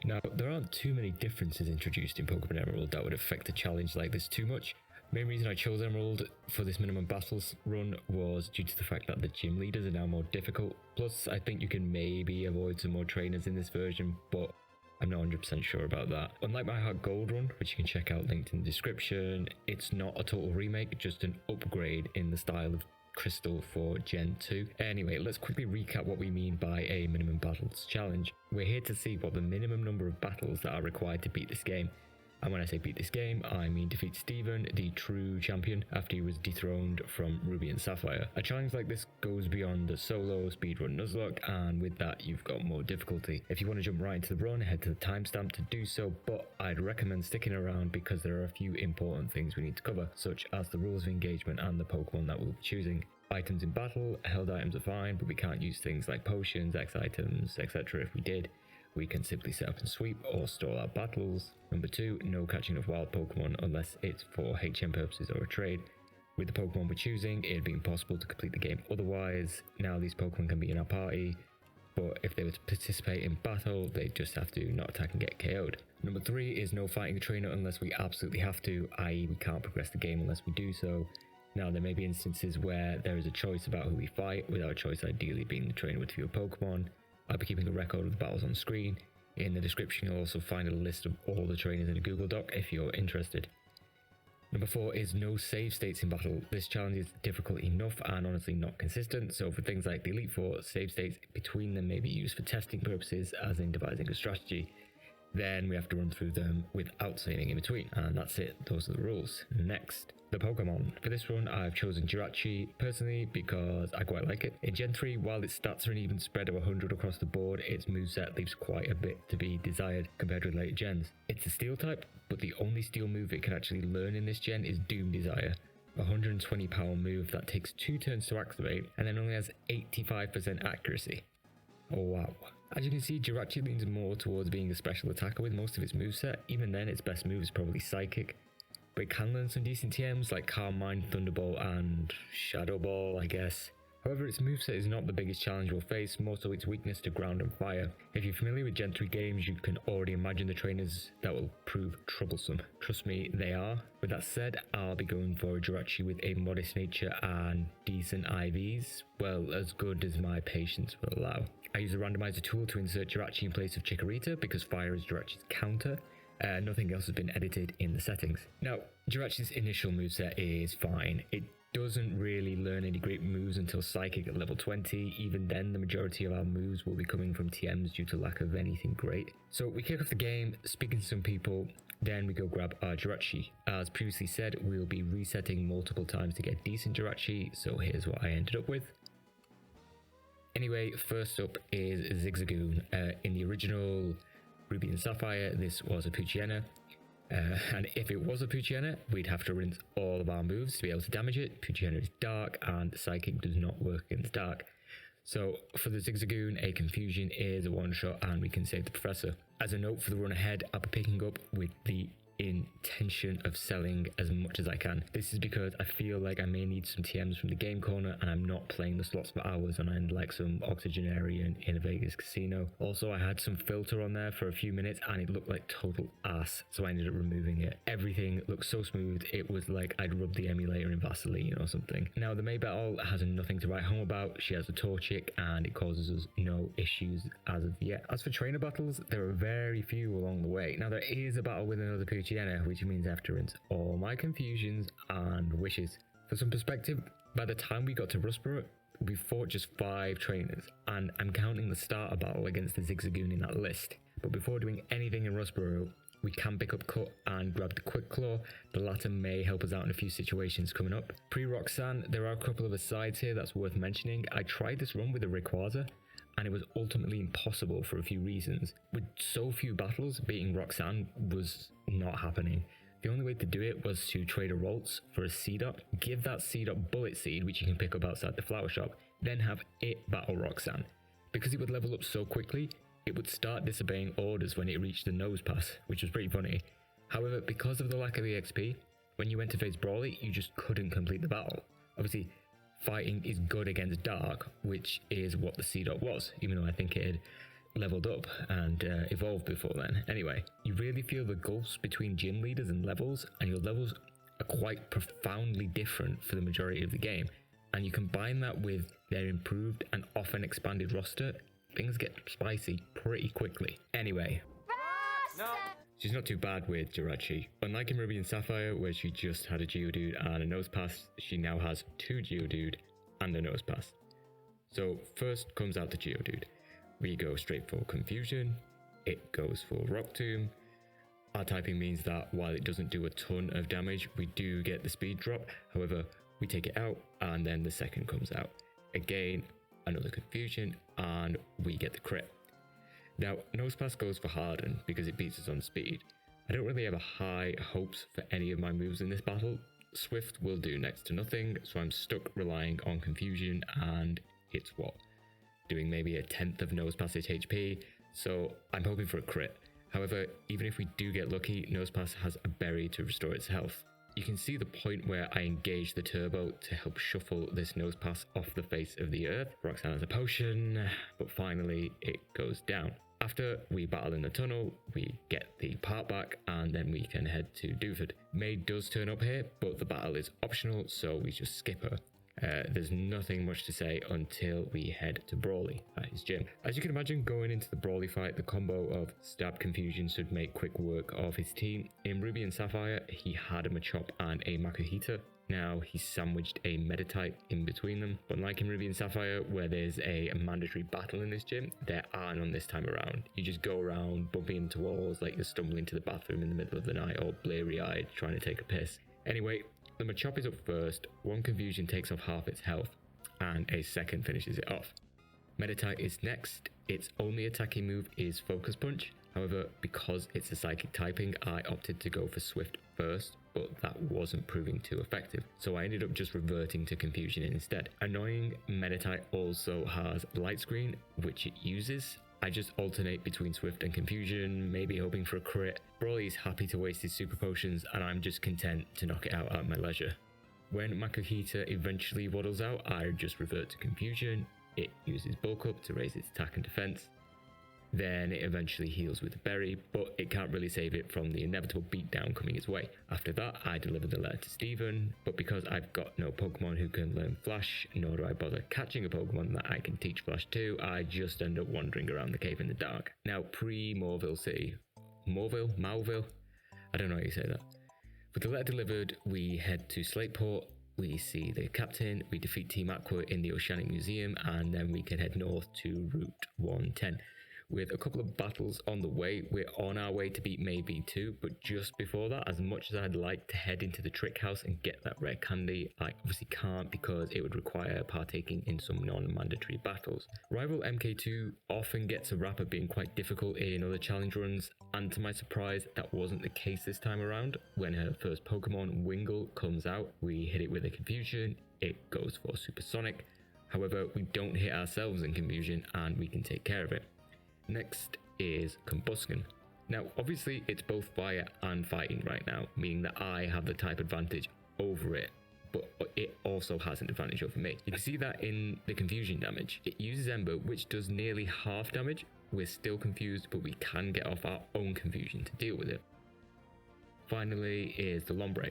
Now, there aren't too many differences introduced in Pokémon Emerald that would affect a challenge like this too much. Main reason I chose Emerald for this minimum battles run was due to the fact that the gym leaders are now more difficult. Plus, I think you can maybe avoid some more trainers in this version, but I'm not 100% sure about that. Unlike my Heart Gold run, which you can check out linked in the description, it's not a total remake, just an upgrade in the style of Crystal for Gen 2. Anyway, let's quickly recap what we mean by a minimum battles challenge. We're here to see what the minimum number of battles that are required to beat this game. And when I say beat this game, I mean defeat Steven, the true champion, after he was dethroned from Ruby and Sapphire. A challenge like this goes beyond the solo speedrun Nuzlocke, and with that you've got more difficulty. If you want to jump right into the run, head to the timestamp to do so, but I'd recommend sticking around because there are a few important things we need to cover, such as the rules of engagement and the Pokemon that we'll be choosing. Items in battle, held items are fine, but we can't use things like potions, X items, etc. If we did, we can simply set up and sweep or stall our battles. Number 2, no catching of wild Pokemon unless it's for HM purposes or a trade. With the Pokemon we're choosing, it'd be impossible to complete the game otherwise. Now these Pokemon can be in our party, but if they were to participate in battle, they'd just have to not attack and get KO'd. Number 3 is no fighting a trainer unless we absolutely have to, i.e. we can't progress the game unless we do so. Now there may be instances where there is a choice about who we fight, with our choice ideally being the trainer with fewer Pokemon. I'll be keeping a record of the battles on screen. In the description you'll also find a list of all the trainers in a Google Doc if you're interested. Number 4 is no save states in battle. This challenge is difficult enough and honestly not consistent, so for things like the Elite Four, save states between them may be used for testing purposes, as in devising a strategy. Then we have to run through them without saving in between, and that's it, those are the rules. Next, the Pokemon. For this run I've chosen Jirachi personally because I quite like it. In Gen 3, while its stats are an even spread of 100 across the board, its moveset leaves quite a bit to be desired compared with later gens. It's a steel type, but the only steel move it can actually learn in this gen is Doom Desire. A 120 power move that takes 2 turns to activate and then only has 85% accuracy. Oh wow. As you can see, Jirachi leans more towards being a special attacker with most of its moveset. Even then, its best move is probably Psychic. But it can learn some decent TMs like Calm Mind, Thunderbolt and Shadow Ball, I guess. However, its moveset is not the biggest challenge we'll face, more so its weakness to ground and fire. If you're familiar with Gen 3 games, you can already imagine the trainers that will prove troublesome. Trust me, they are. With that said, I'll be going for a Jirachi with a modest nature and decent IVs, well, as good as my patience will allow. I use the randomizer tool to insert Jirachi in place of Chikorita because fire is Jirachi's counter. Nothing else has been edited in the settings. Now, Jirachi's initial moveset is fine. It doesn't really learn any great moves until Psychic at level 20. Even then, the majority of our moves will be coming from TMs due to lack of anything great. So we kick off the game, speaking to some people, then we go grab our Jirachi. As previously said, we'll be resetting multiple times to get decent Jirachi, so here's what I ended up with. Anyway, first up is Zigzagoon. In the original Ruby and Sapphire, this was a Poochyena. And if it was a Poochyena, we'd have to rinse all of our moves to be able to damage it. Poochyena is dark and Psychic does not work against dark. So for the Zigzagoon, a Confusion is a one-shot and we can save the Professor. As a note for the run ahead, I'll be picking up with the intention of selling as much as I can. This is because I feel like I may need some TMs from the game corner and I'm not playing the slots for hours on end like some octogenarian in a Vegas casino. Also, I had some filter on there for a few minutes and it looked like total ass, so I ended up removing it. Everything looked so smooth, it was like I'd rubbed the emulator in Vaseline or something. Now the May battle has nothing to write home about. She has a Torchic and it causes us no issues as of yet. As for trainer battles, there are very few along the way. Now there is a battle with another Poochyena, which means I have to rinse all my Confusions and Wishes. For some perspective, by the time we got to Rustboro, we fought just 5 trainers, and I'm counting the starter battle against the Zigzagoon in that list. But before doing anything in Rustboro, we can pick up Cut and grab the Quick Claw. The latter may help us out in a few situations coming up. Pre-Roxanne, there are a couple of asides here that's worth mentioning. I tried this run with a Rayquaza, and it was ultimately impossible for a few reasons. With so few battles, beating Roxanne was not happening. The only way to do it was to trade a Ralts for a Seedot, give that Seedot Bullet Seed, which you can pick up outside the flower shop, then have it battle Roxanne. Because it would level up so quickly, it would start disobeying orders when it reached the nose pass, which was pretty funny. However, because of the lack of EXP, when you went to face Brawly, you just couldn't complete the battle. Obviously, fighting is good against Dark, which is what the Seedot was, even though I think it had leveled up and evolved before then. Anyway, you really feel the gulfs between gym leaders and levels, and your levels are quite profoundly different for the majority of the game. And you combine that with their improved and often expanded roster, things get spicy pretty quickly. Anyway, she's not too bad with Jirachi. Unlike in Ruby and Sapphire, where she just had a Geodude and a Nosepass, she now has 2 Geodude and a Nosepass. So first comes out the Geodude. We go straight for Confusion, it goes for Rock Tomb. Our typing means that while it doesn't do a ton of damage, we do get the speed drop. However, we take it out and then the second comes out. Again, another Confusion and we get the crit. Now, Nosepass goes for Harden because it beats us on speed. I don't really have high hopes for any of my moves in this battle. Swift will do next to nothing, so I'm stuck relying on Confusion, and it's what? Doing maybe a 10th of Nosepass's HP, so I'm hoping for a crit. However, even if we do get lucky, Nosepass has a berry to restore its health. You can see the point where I engage the turbo to help shuffle this Nosepass off the face of the earth. Roxanne has a potion, but finally it goes down. After we battle in the tunnel, we get the part back and then we can head to Dewford. May does turn up here, but the battle is optional, so we just skip her. There's nothing much to say until we head to Brawly at his gym. As you can imagine, going into the Brawly fight, the combo of Stab Confusion should make quick work of his team. In Ruby and Sapphire, he had a Machop and a Makuhita. Now he's sandwiched a Meditite in between them. But like in Ruby and Sapphire, where there's a mandatory battle in this gym, there are none this time around. You just go around bumping into walls like you're stumbling to the bathroom in the middle of the night or bleary-eyed trying to take a piss. Anyway, the Machop is up first, one Confusion takes off half its health, and a second finishes it off. Meditite is next. Its only attacking move is Focus Punch. However, because it's a psychic typing, I opted to go for Swift first, but that wasn't proving too effective, so I ended up just reverting to Confusion instead. Annoying, Meditite also has Light Screen, which it uses. I just alternate between Swift and Confusion, maybe hoping for a crit. Brawly is happy to waste his super potions, and I'm just content to knock it out at my leisure. When Makuhita eventually waddles out, I just revert to Confusion. It uses Bulk Up to raise its attack and defense. Then it eventually heals with a berry, but it can't really save it from the inevitable beatdown coming its way. After that, I deliver the letter to Steven, but because I've got no Pokemon who can learn Flash, nor do I bother catching a Pokemon that I can teach Flash to, I just end up wandering around the cave in the dark. Now, pre-Mauville City. Mauville? I don't know how you say that. With the letter delivered, we head to Slateport, we see the captain, we defeat Team Aqua in the Oceanic Museum, and then we can head north to Route 110. With a couple of battles on the way, we're on our way to beat Maybe 2, but just before that, as much as I'd like to head into the Trick House and get that rare candy, I obviously can't because it would require partaking in some non-mandatory battles. Rival MK2 often gets a rap of being quite difficult in other challenge runs, and to my surprise, that wasn't the case this time around. When her first Pokemon, Wingull, comes out, we hit it with a Confusion, it goes for Supersonic. However, we don't hit ourselves in Confusion and we can take care of it. Next is Combusken. Now, obviously, it's both fire and fighting right now, meaning that I have the type advantage over it, but it also has an advantage over me. You can see that in the Confusion damage. It uses Ember, which does nearly half damage. We're still confused, but we can get off our own Confusion to deal with it. Finally is the Lombre.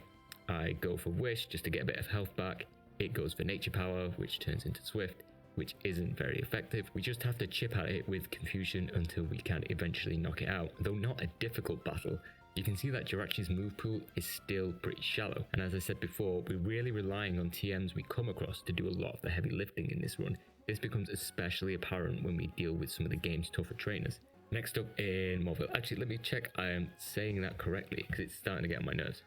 I go for Wish just to get a bit of health back. It goes for Nature Power, which turns into Swift, which isn't very effective. We just have to chip at it with Confusion until we can eventually knock it out. Though not a difficult battle, you can see that Jirachi's move pool is still pretty shallow. And as I said before, we're really relying on TMs we come across to do a lot of the heavy lifting in this run. This becomes especially apparent when we deal with some of the game's tougher trainers. Next up in Mauville. Actually, let me check I am saying that correctly because it's starting to get on my nerves.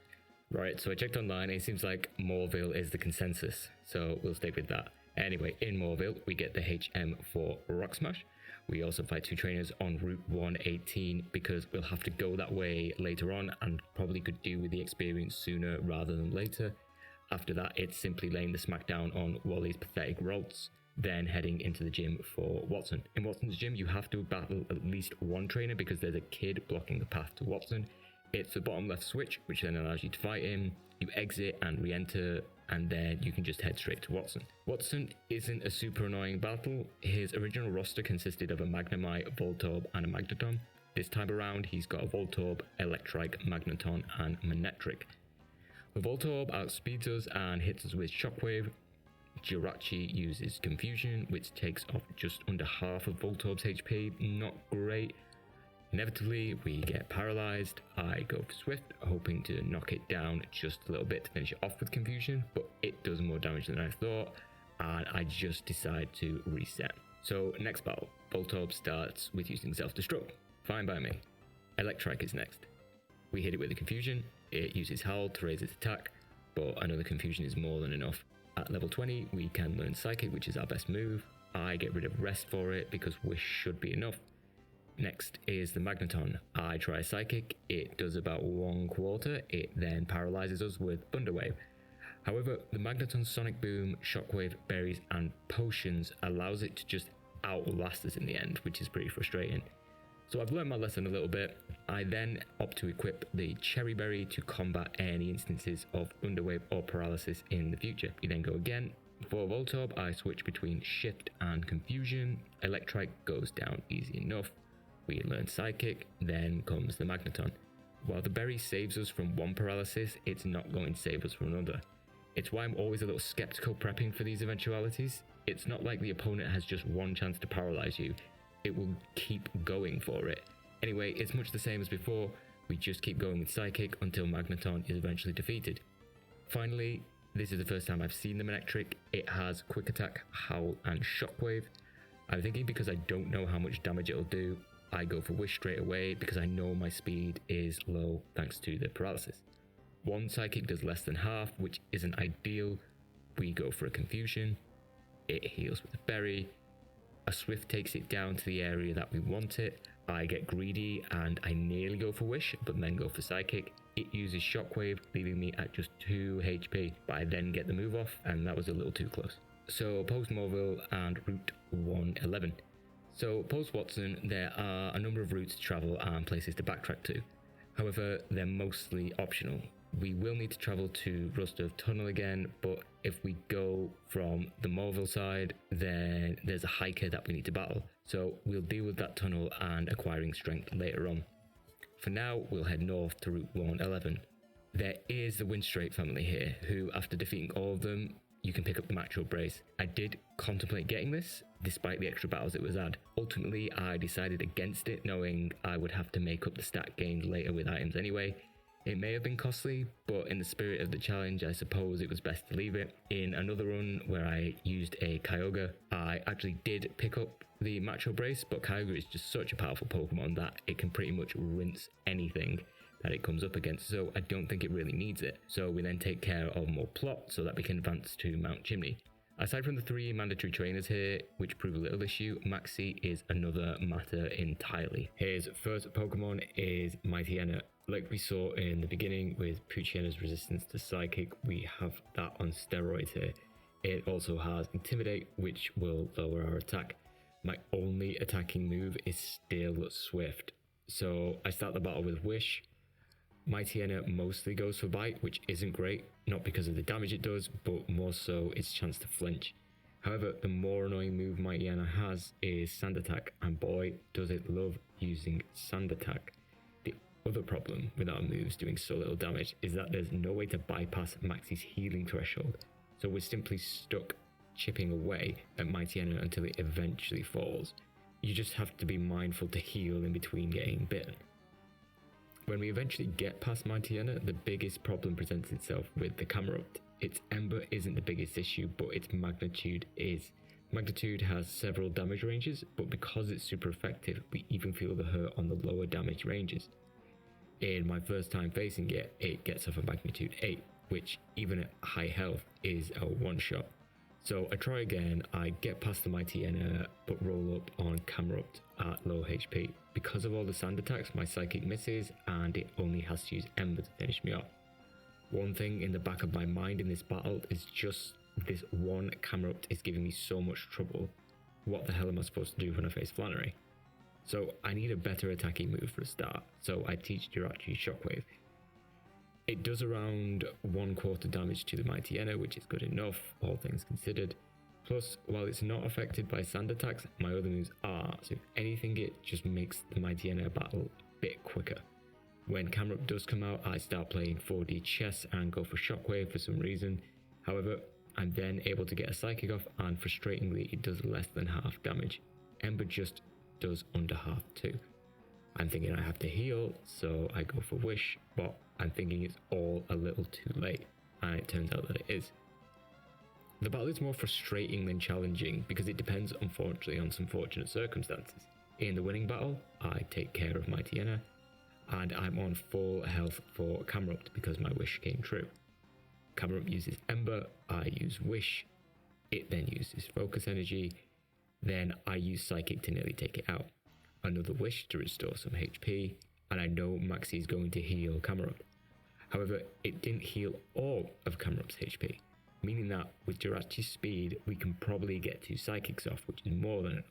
Right, so I checked online and it seems like Mauville is the consensus, so we'll stick with that. Anyway, in Mauville, we get the HM for Rock Smash. We also fight 2 trainers on Route 118 because we'll have to go that way later on and probably could do with the experience sooner rather than later. After that, it's simply laying the smackdown on Wally's pathetic Ralts, then heading into the gym for Watson. In Watson's gym, you have to battle at least one trainer because there's a kid blocking the path to Watson. It's the bottom left switch, which then allows you to fight him. You exit and re-enter and then you can just head straight to Watson. Watson isn't a super annoying battle. His original roster consisted of a Magnemite, Voltorb, and a Magneton. This time around, he's got a Voltorb, Electrike, Magneton, and Manectric. The Voltorb outspeeds us and hits us with Shockwave. Jirachi uses Confusion, which takes off just under half of Voltorb's HP. Not great. Inevitably, we get paralyzed. I go for Swift, hoping to knock it down just a little bit to finish it off with Confusion, but it does more damage than I thought, and I just decide to reset. So next battle, Voltorb starts with using Self-Destruct. Fine by me. Electrike is next. We hit it with a Confusion. It uses Howl to raise its attack, but another Confusion is more than enough. At level 20, we can learn Psychic, which is our best move. I get rid of Rest for it because Wish should be enough. Next is the Magneton. I try Psychic, it does about 1/4, it then paralyzes us with Thunder Wave. However, the Magneton's Sonic Boom, Shockwave, Berries, and Potions allows it to just outlast us in the end, which is pretty frustrating. So I've learned my lesson a little bit. I then opt to equip the Cherry Berry to combat any instances of Thunder Wave or Paralysis in the future. We then go again. For Voltorb, I switch between Shift and Confusion. Electrike goes down easy enough. We learn Psychic, then comes the Magneton. While the berry saves us from one paralysis, it's not going to save us from another. It's why I'm always a little skeptical prepping for these eventualities. It's not like the opponent has just one chance to paralyze you. It will keep going for it. Anyway, it's much the same as before. We just keep going with Psychic until Magneton is eventually defeated. Finally, this is the first time I've seen the Manectric. It has Quick Attack, Howl, and Shockwave. I'm thinking because I don't know how much damage it'll do, I go for Wish straight away because I know my speed is low thanks to the paralysis. One Psychic does less than half, which isn't ideal. We go for a Confusion. It heals with a Berry. A Swift takes it down to the area that we want it. I get greedy and I nearly go for Wish, but then go for Psychic. It uses Shockwave, leaving me at just 2 HP, but I then get the move off, and that was a little too close. So post Morville and Route 111. So post Watson, there are a number of routes to travel and places to backtrack to. However, they're mostly optional. We will need to travel to Rustov Tunnel again, but if we go from the Morville side, then there's a hiker that we need to battle. So we'll deal with that tunnel and acquiring strength later on. For now, we'll head north to Route 111. There is the Windstrait family here, who after defeating all of them, you can pick up the Macro Brace. I did contemplate getting this, despite the extra battles it was add. Ultimately, I decided against it, knowing I would have to make up the stat gained later with items anyway. It may have been costly, but in the spirit of the challenge, I suppose it was best to leave it. In another run where I used a Kyogre, I actually did pick up the Macro Brace, but Kyogre is just such a powerful Pokemon that it can pretty much rinse anything that it comes up against, so I don't think it really needs it. So we then take care of more plot so that we can advance to Mount Chimney. Aside from the 3 mandatory trainers here, which prove a little issue, Maxie is another matter entirely. His first Pokemon is Mightyena. Like we saw in the beginning with Poochiena's resistance to Psychic, we have that on steroids here. It also has Intimidate, which will lower our attack. My only attacking move is still Swift. So I start the battle with Wish. Mightyena mostly goes for Bite, which isn't great, not because of the damage it does, but more so its chance to flinch. However, the more annoying move Mightyena has is Sand Attack, and boy, does it love using Sand Attack. The other problem with our moves doing so little damage is that there's no way to bypass Maxie's healing threshold, so we're simply stuck chipping away at Mightyena until it eventually falls. You just have to be mindful to heal in between getting bitten. When we eventually get past Mightyena, the biggest problem presents itself with the Camerupt. Its Ember isn't the biggest issue, but its Magnitude is. Magnitude has several damage ranges, but because it's super effective, we even feel the hurt on the lower damage ranges. In my first time facing it, it gets off a Magnitude 8, which even at high health is a one-shot. So I try again, I get past the Mightyena, but roll up on Camerupt at low HP. Because of all the sand attacks, my Psychic misses, and it only has to use Ember to finish me off. One thing in the back of my mind in this battle is just this one Camerupt is giving me so much trouble. What the hell am I supposed to do when I face Flannery? So I need a better attacking move for a start, so I teach Jirachi Shockwave. It does around 1/4 damage to the Mighty Enna, which is good enough, all things considered. Plus, while it's not affected by sand attacks, my other moves are, so if anything it just makes the Mighty Enna battle a bit quicker. When Camerupt does come out, I start playing 4D chess and go for Shockwave for some reason. However, I'm then able to get a Psychic off, and frustratingly it does less than half damage. Ember just does under half too. I'm thinking I have to heal, so I go for Wish, but I'm thinking it's all a little too late, and it turns out that it is. The battle is more frustrating than challenging because it depends unfortunately on some fortunate circumstances. In the winning battle, I take care of Mighty Enna, and I'm on full health for Camerupt because my wish came true. Camerupt uses Ember, I use Wish, it then uses Focus Energy, then I use Psychic to nearly take it out. Another Wish to restore some HP, and I know Maxi is going to heal Camerupt. However, it didn't heal all of Camerupt's HP, meaning that with Jirachi's speed, we can probably get 2 Psychics off, which is more than enough.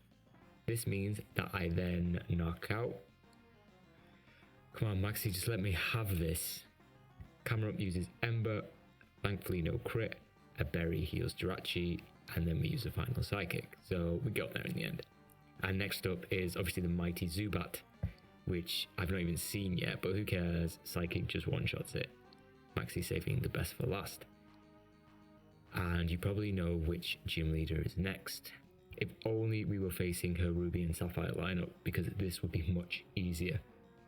This means that I then knock out. Come on, Maxi, just let me have this. Camerupt uses Ember, thankfully no crit, a Berry heals Jirachi, and then we use a final Psychic, so we got there in the end. And next up is obviously the mighty Zubat, which I've not even seen yet, but who cares, Psychic just one-shots it. Maxi saving the best for last. And you probably know which gym leader is next. If only we were facing her Ruby and Sapphire lineup, because this would be much easier.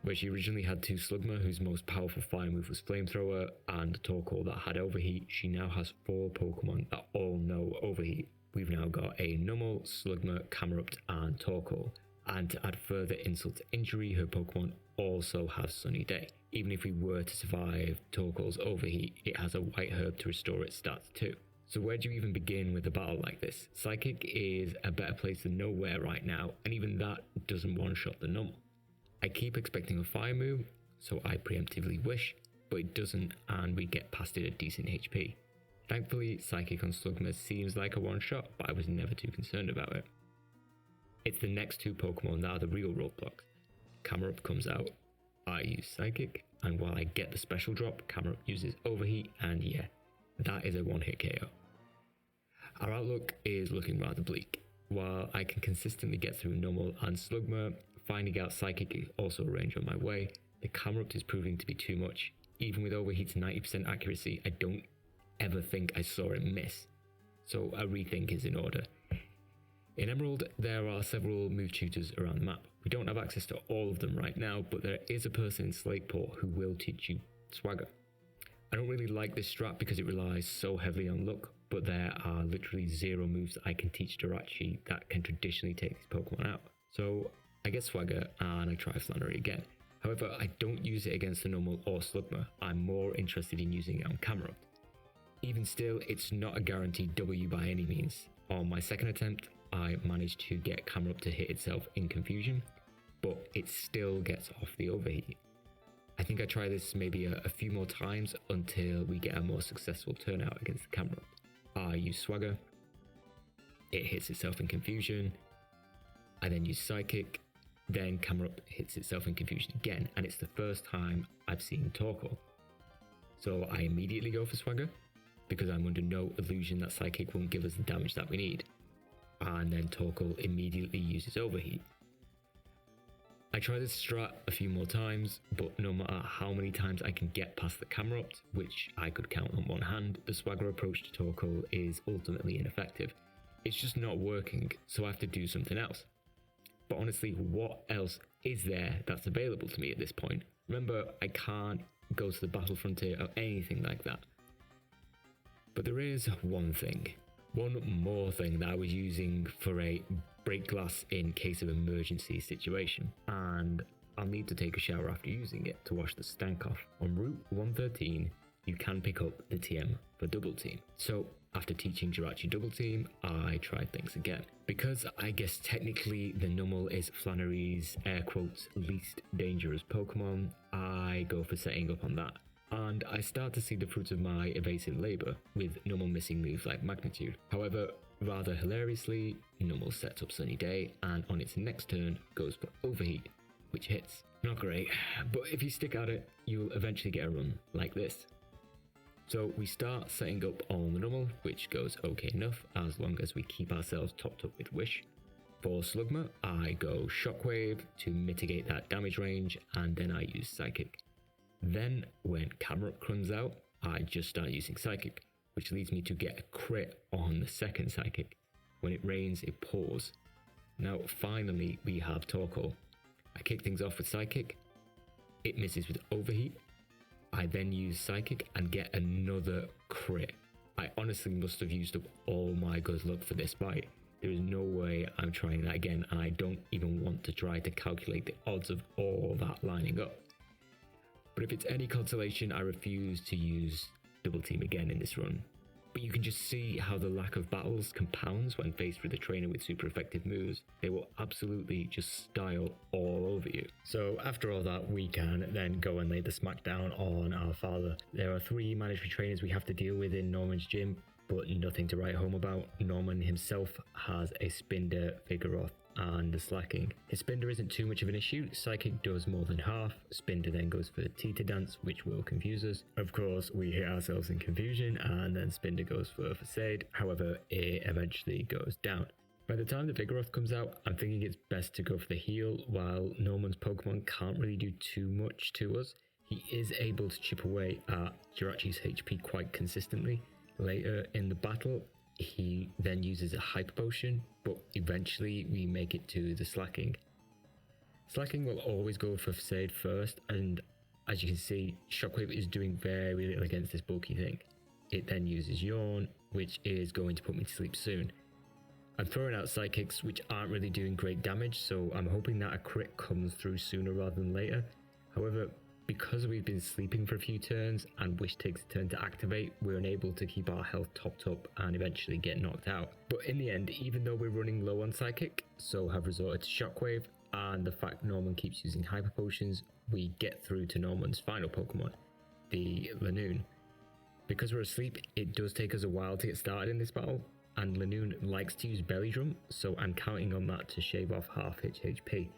Where she originally had 2 Slugma, whose most powerful fire move was Flamethrower, and Torkoal that had Overheat, she now has 4 Pokemon that all know Overheat. We've now got a Numel, Slugma, Camerupt, and Torkoal. And to add further insult to injury, her Pokemon also have Sunny Day. Even if we were to survive Torkoal's Overheat, it has a White Herb to restore its stats too. So where do you even begin with a battle like this? Psychic is a better place than nowhere right now, and even that doesn't one-shot the Numel. I keep expecting a fire move, so I preemptively wish, but it doesn't, and we get past it at decent HP. Thankfully, Psychic on Slugma seems like a one-shot, but I was never too concerned about it. It's the next 2 Pokemon that are the real roadblocks. Camerupt comes out, I use Psychic, and while I get the special drop, Camerupt uses Overheat, and yeah, that is a one-hit KO. Our outlook is looking rather bleak. While I can consistently get through Numel and Slugma, finding out Psychic is also a range on my way, the Camerupt is proving to be too much. Even with Overheat's 90% accuracy, I don't ever think I saw it miss. So a rethink is in order. In Emerald, there are several move tutors around the map. We don't have access to all of them right now, but there is a person in Slateport who will teach you Swagger. I don't really like this strat because it relies so heavily on luck, but there are literally 0 moves that I can teach Jirachi that can traditionally take these Pokemon out. So I get Swagger and I try Flannery again. However, I don't use it against the Numel or Slugma. I'm more interested in using it on Camerupt. Even still, it's not a guaranteed W by any means. On my second attempt, I managed to get Camerupt to hit itself in Confusion, but it still gets off the Overheat. I think I try this maybe a few more times until we get a more successful turnout against the Camerupt. I use Swagger, it hits itself in Confusion, I then use Psychic, then Camerupt hits itself in Confusion again, and it's the first time I've seen Torkoal. So I immediately go for Swagger, because I'm under no illusion that Psychic won't give us the damage that we need. And then Torkoal immediately uses Overheat. I try this strat a few more times, but no matter how many times I can get past the Camerupt, which I could count on one hand, the Swagger approach to Torkoal is ultimately ineffective. It's just not working, so I have to do something else. But honestly, what else is there that's available to me at this point? Remember, I can't go to the battle frontier or anything like that. But there is one more thing that I was using for a break glass in case of emergency situation, and I'll need to take a shower after using it to wash the stank off. On Route 113, you can pick up the TM for Double Team. So after teaching Jirachi Double Team, I tried things again. Because I guess technically the Numel is Flannery's air quotes least dangerous Pokemon, I go for setting up on that. And I start to see the fruits of my evasive labour, with Numel missing moves like Magnitude. However, rather hilariously, Numel sets up Sunny Day, and on its next turn goes for Overheat, which hits. Not great, but if you stick at it, you'll eventually get a run like this. So we start setting up on the normal, which goes okay enough as long as we keep ourselves topped up with Wish. For Slugma, I go Shockwave to mitigate that damage range, and then I use Psychic. Then when Camerupt comes out, I just start using Psychic, which leads me to get a crit on the second Psychic. When it rains, it pours. Now finally we have Torkoal. I kick things off with Psychic, it misses with Overheat. I then use Psychic and get another crit. I honestly must have used up all my good luck for this fight. There is no way I'm trying that again, and I don't even want to try to calculate the odds of all that lining up. But if it's any consolation, I refuse to use Double Team again in this run. But you can just see how the lack of battles compounds when faced with a trainer with super effective moves. They will absolutely just style all over you. So after all that, we can then go and lay the smackdown on our father. There are 3 mandatory trainers we have to deal with in Norman's gym, but nothing to write home about. Norman himself has a Spinder, Vigoroth, and the Slacking. His Spinder isn't too much of an issue. Psychic does more than half. Spinder then goes for Tita Dance, which will confuse us. Of course, we hit ourselves in confusion, and then Spinder goes for Facade. However, it eventually goes down. By the time the Vigoroth comes out, I'm thinking it's best to go for the heal. While Norman's Pokemon can't really do too much to us, he is able to chip away at Jirachi's HP quite consistently. Later in the battle, he then uses a Hyper Potion, but eventually we make it to the Slacking. Slacking will always go for Facade first, and as you can see, Shockwave is doing very little against this bulky thing. It then uses Yawn, which is going to put me to sleep soon. I'm throwing out Psychics, which aren't really doing great damage, so I'm hoping that a crit comes through sooner rather than later. However, because we've been sleeping for a few turns and Wish takes a turn to activate, we're unable to keep our health topped up and eventually get knocked out. But in the end, even though we're running low on Psychic, so have resorted to Shockwave, and the fact Norman keeps using Hyper Potions, we get through to Norman's final Pokemon, the Lanoon. Because we're asleep, it does take us a while to get started in this battle, and Lanoon likes to use Belly Drum, so I'm counting on that to shave off half its HP.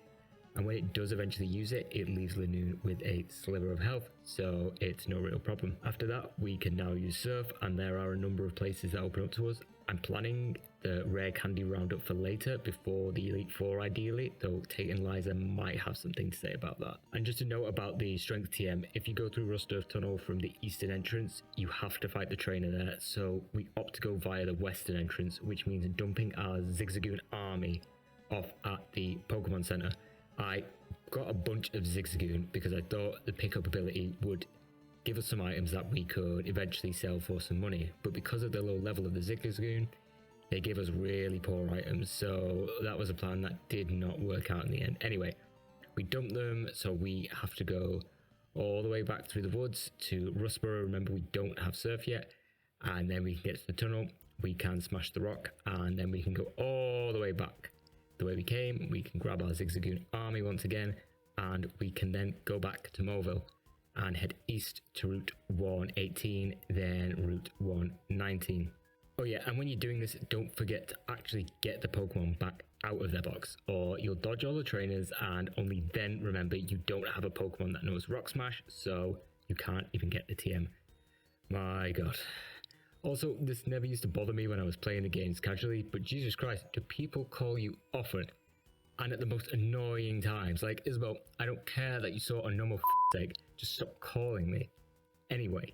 And when it does eventually use it, it leaves Lanoon with a sliver of health, so it's no real problem. After that, we can now use Surf, and there are a number of places that open up to us. I'm planning the Rare Candy roundup for later, before the Elite Four ideally, though Tate and Liza might have something to say about that. And just a note about the Strength TM, if you go through Rust Earth Tunnel from the eastern entrance, you have to fight the trainer there, so we opt to go via the western entrance, which means dumping our Zigzagoon army off at the Pokemon Center. I got a bunch of Zigzagoon because I thought the pickup ability would give us some items that we could eventually sell for some money, but because of the low level of the Zigzagoon, they give us really poor items, so that was a plan that did not work out in the end. Anyway, we dumped them, so we have to go all the way back through the woods to Rustboro. Remember, we don't have Surf yet, and then we can get to the tunnel, we can smash the rock, and then we can go all the way back the way we came. We can grab our Zigzagoon army once again, and we can then go back to Moville and head east to Route 118, then Route 119. Oh yeah, and when you're doing this, don't forget to actually get the Pokemon back out of their box, or you'll dodge all the trainers, and only then remember you don't have a Pokemon that knows Rock Smash, so you can't even get the TM. My god. Also, this never used to bother me when I was playing the games casually, but Jesus Christ, do people call you often? And at the most annoying times. Like, Isabel, I don't care that you saw a normal sake, just stop calling me. Anyway,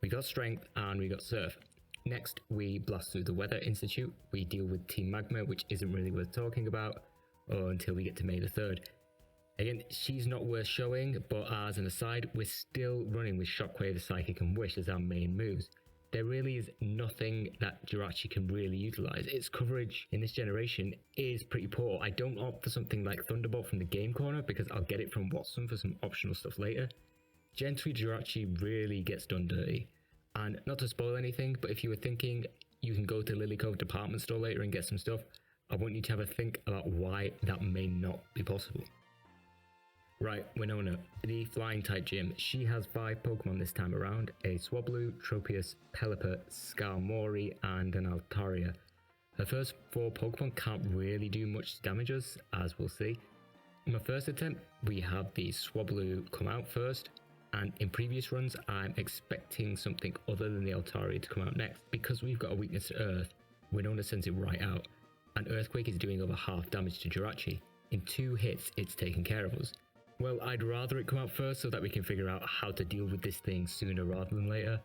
we got Strength and we got Surf. Next, we blast through the Weather Institute. We deal with Team Magma, which isn't really worth talking about, until we get to May the 3rd. Again, she's not worth showing, but as an aside, we're still running with Shockwave, Psychic and Wish as our main moves. There really is nothing that Jirachi can really utilize. Its coverage in this generation is pretty poor. I don't opt for something like Thunderbolt from the Game Corner because I'll get it from Watson for some optional stuff later. Gen 3 Jirachi really gets done dirty. And not to spoil anything, but if you were thinking you can go to Lily Cove department store later and get some stuff, I want you to have a think about why that may not be possible. Right, Winona, the flying type gym. She has 5 Pokemon this time around, a Swablu, Tropius, Pelipper, Skarmory, and an Altaria. Her first 4 Pokemon can't really do much to damage us, as we'll see. In my first attempt, we have the Swablu come out first, and in previous runs, I'm expecting something other than the Altaria to come out next. Because we've got a weakness to Earth, Winona sends it right out, and Earthquake is doing over half damage to Jirachi. In 2 hits, it's taking care of us. Well, I'd rather it come out first so that we can figure out how to deal with this thing sooner rather than later.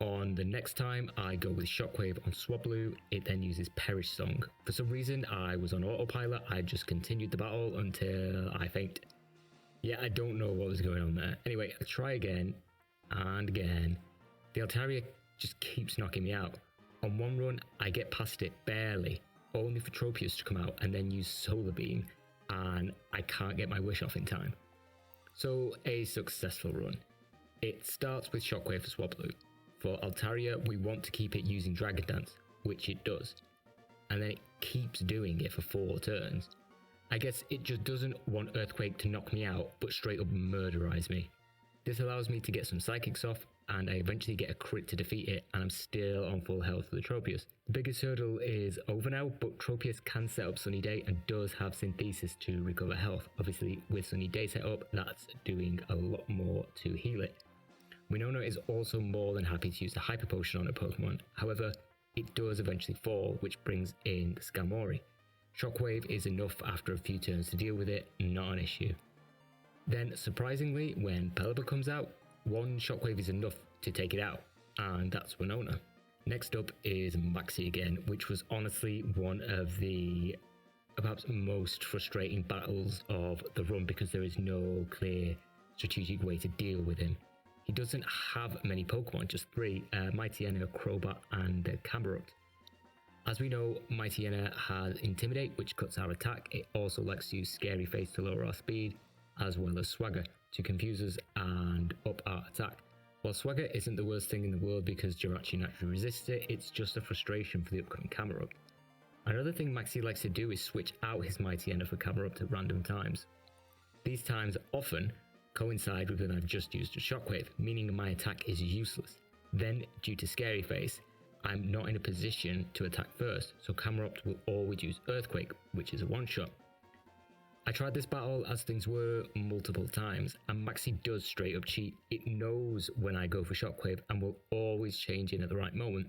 On the next time, I go with Shockwave on Swablu. It then uses Perish Song. For some reason, I was on autopilot. I just continued the battle until I faint. Yeah, I don't know what was going on there. Anyway, I try again and again. The Altaria just keeps knocking me out. On one run, I get past it barely, only for Tropius to come out and then use Solar Beam, and I can't get my wish off in time. So, a successful run. It starts with Shockwave for Swablu. For Altaria, we want to keep it using Dragon Dance, which it does, and then it keeps doing it for 4 turns. I guess it just doesn't want Earthquake to knock me out, but straight up murderize me. This allows me to get some Psychics off, and I eventually get a crit to defeat it, and I'm still on full health for the Tropius. The biggest hurdle is over now, but Tropius can set up Sunny Day and does have Synthesis to recover health. Obviously, with Sunny Day set up, that's doing a lot more to heal it. Winona is also more than happy to use the Hyper Potion on a Pokemon, however, it does eventually fall, which brings in the Skarmory. Shockwave is enough after a few turns to deal with it, not an issue. Then, surprisingly, when Pelipper comes out, 1 Shockwave is enough to take it out, and that's Winona. Next up is Maxie again, which was honestly one of the perhaps most frustrating battles of the run because there is no clear strategic way to deal with him. He doesn't have many Pokemon, just 3, Mightyena, Crobat, and Camerupt. As we know, Mightyena has Intimidate, which cuts our attack. It also likes to use Scary Face to lower our speed, as well as Swagger to confuse us and up our attack. While Swagger isn't the worst thing in the world because Jirachi naturally resists it, it's just a frustration for the upcoming Camerupt. Another thing Maxie likes to do is switch out his Mightyena for Camerupt at random times. These times often coincide with when I've just used a Shockwave, meaning my attack is useless. Then, due to Scary Face, I'm not in a position to attack first, so Camerupt will always use Earthquake, which is a one-shot. I tried this battle as things were multiple times, and Maxie does straight up cheat. It knows when I go for Shockwave and will always change in at the right moment.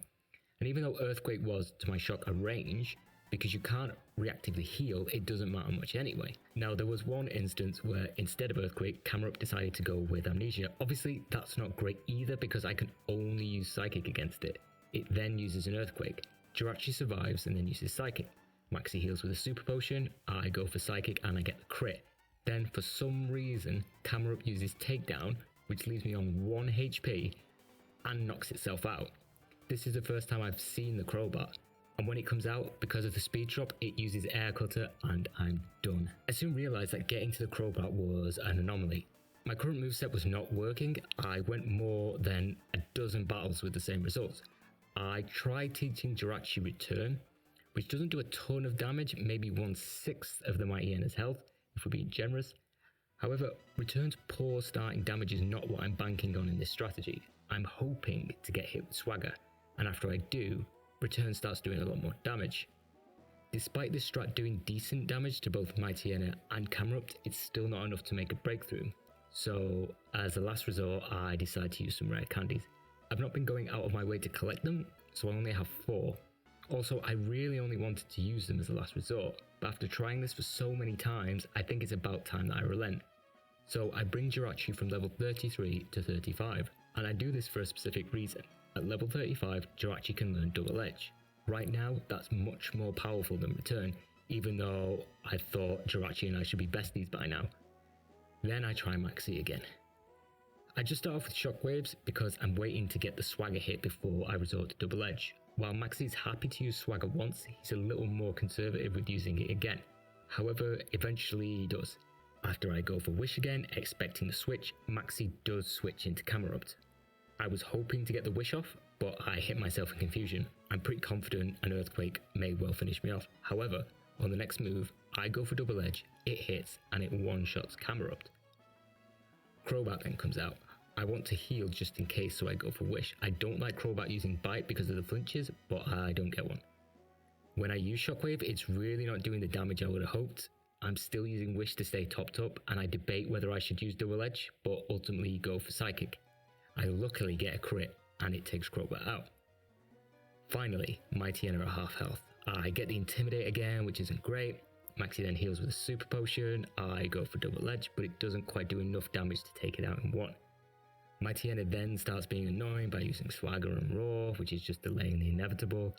And even though Earthquake was, to my shock, a range, because you can't reactively heal, it doesn't matter much anyway. Now, there was one instance where instead of Earthquake, Camerupt decided to go with Amnesia. Obviously, that's not great either because I can only use Psychic against it. It then uses an Earthquake. Jirachi survives and then uses Psychic. Maxie heals with a Super Potion, I go for Psychic and I get the crit. Then for some reason, Camerupt uses Takedown, which leaves me on 1 HP and knocks itself out. This is the first time I've seen the Crobat, and when it comes out, because of the speed drop, it uses Air Cutter and I'm done. I soon realised that getting to the Crobat was an anomaly. My current moveset was not working. I went more than a dozen battles with the same results. I tried teaching Jirachi Return, which doesn't do a ton of damage, maybe 1/6 of the Mightyena's health, if we're being generous. However, Return's poor starting damage is not what I'm banking on in this strategy. I'm hoping to get hit with Swagger, and after I do, Return starts doing a lot more damage. Despite this strat doing decent damage to both Mightyena and Camerupt, it's still not enough to make a breakthrough. So, as a last resort, I decide to use some rare candies. I've not been going out of my way to collect them, so I only have 4. Also, I really only wanted to use them as a last resort, but after trying this for so many times, I think it's about time that I relent. So I bring Jirachi from level 33 to 35, and I do this for a specific reason. At level 35, Jirachi can learn Double Edge. Right now, that's much more powerful than Return, even though I thought Jirachi and I should be besties by now. Then I try Maxie again. I just start off with Shockwaves because I'm waiting to get the Swagger hit before I resort to Double Edge. While Maxie's happy to use Swagger once, he's a little more conservative with using it again. However, eventually he does. After I go for Wish again, expecting the switch, Maxie does switch into Camerupt. I was hoping to get the Wish off, but I hit myself in confusion. I'm pretty confident an Earthquake may well finish me off. However, on the next move, I go for Double Edge, it hits, and it one-shots Camerupt. Crobat then comes out. I want to heal just in case, so I go for Wish. I don't like Crobat using Bite because of the flinches, but I don't get one. When I use Shockwave, it's really not doing the damage I would have hoped. I'm still using Wish to stay topped up, and I debate whether I should use Double Edge, but ultimately go for Psychic. I luckily get a crit, and it takes Crobat out. Finally, Mighty N are at half health. I get the Intimidate again, which isn't great. Maxie then heals with a Super Potion. I go for Double Edge, but it doesn't quite do enough damage to take it out in one. Mighty N then starts being annoying by using Swagger and Roar, which is just delaying the inevitable.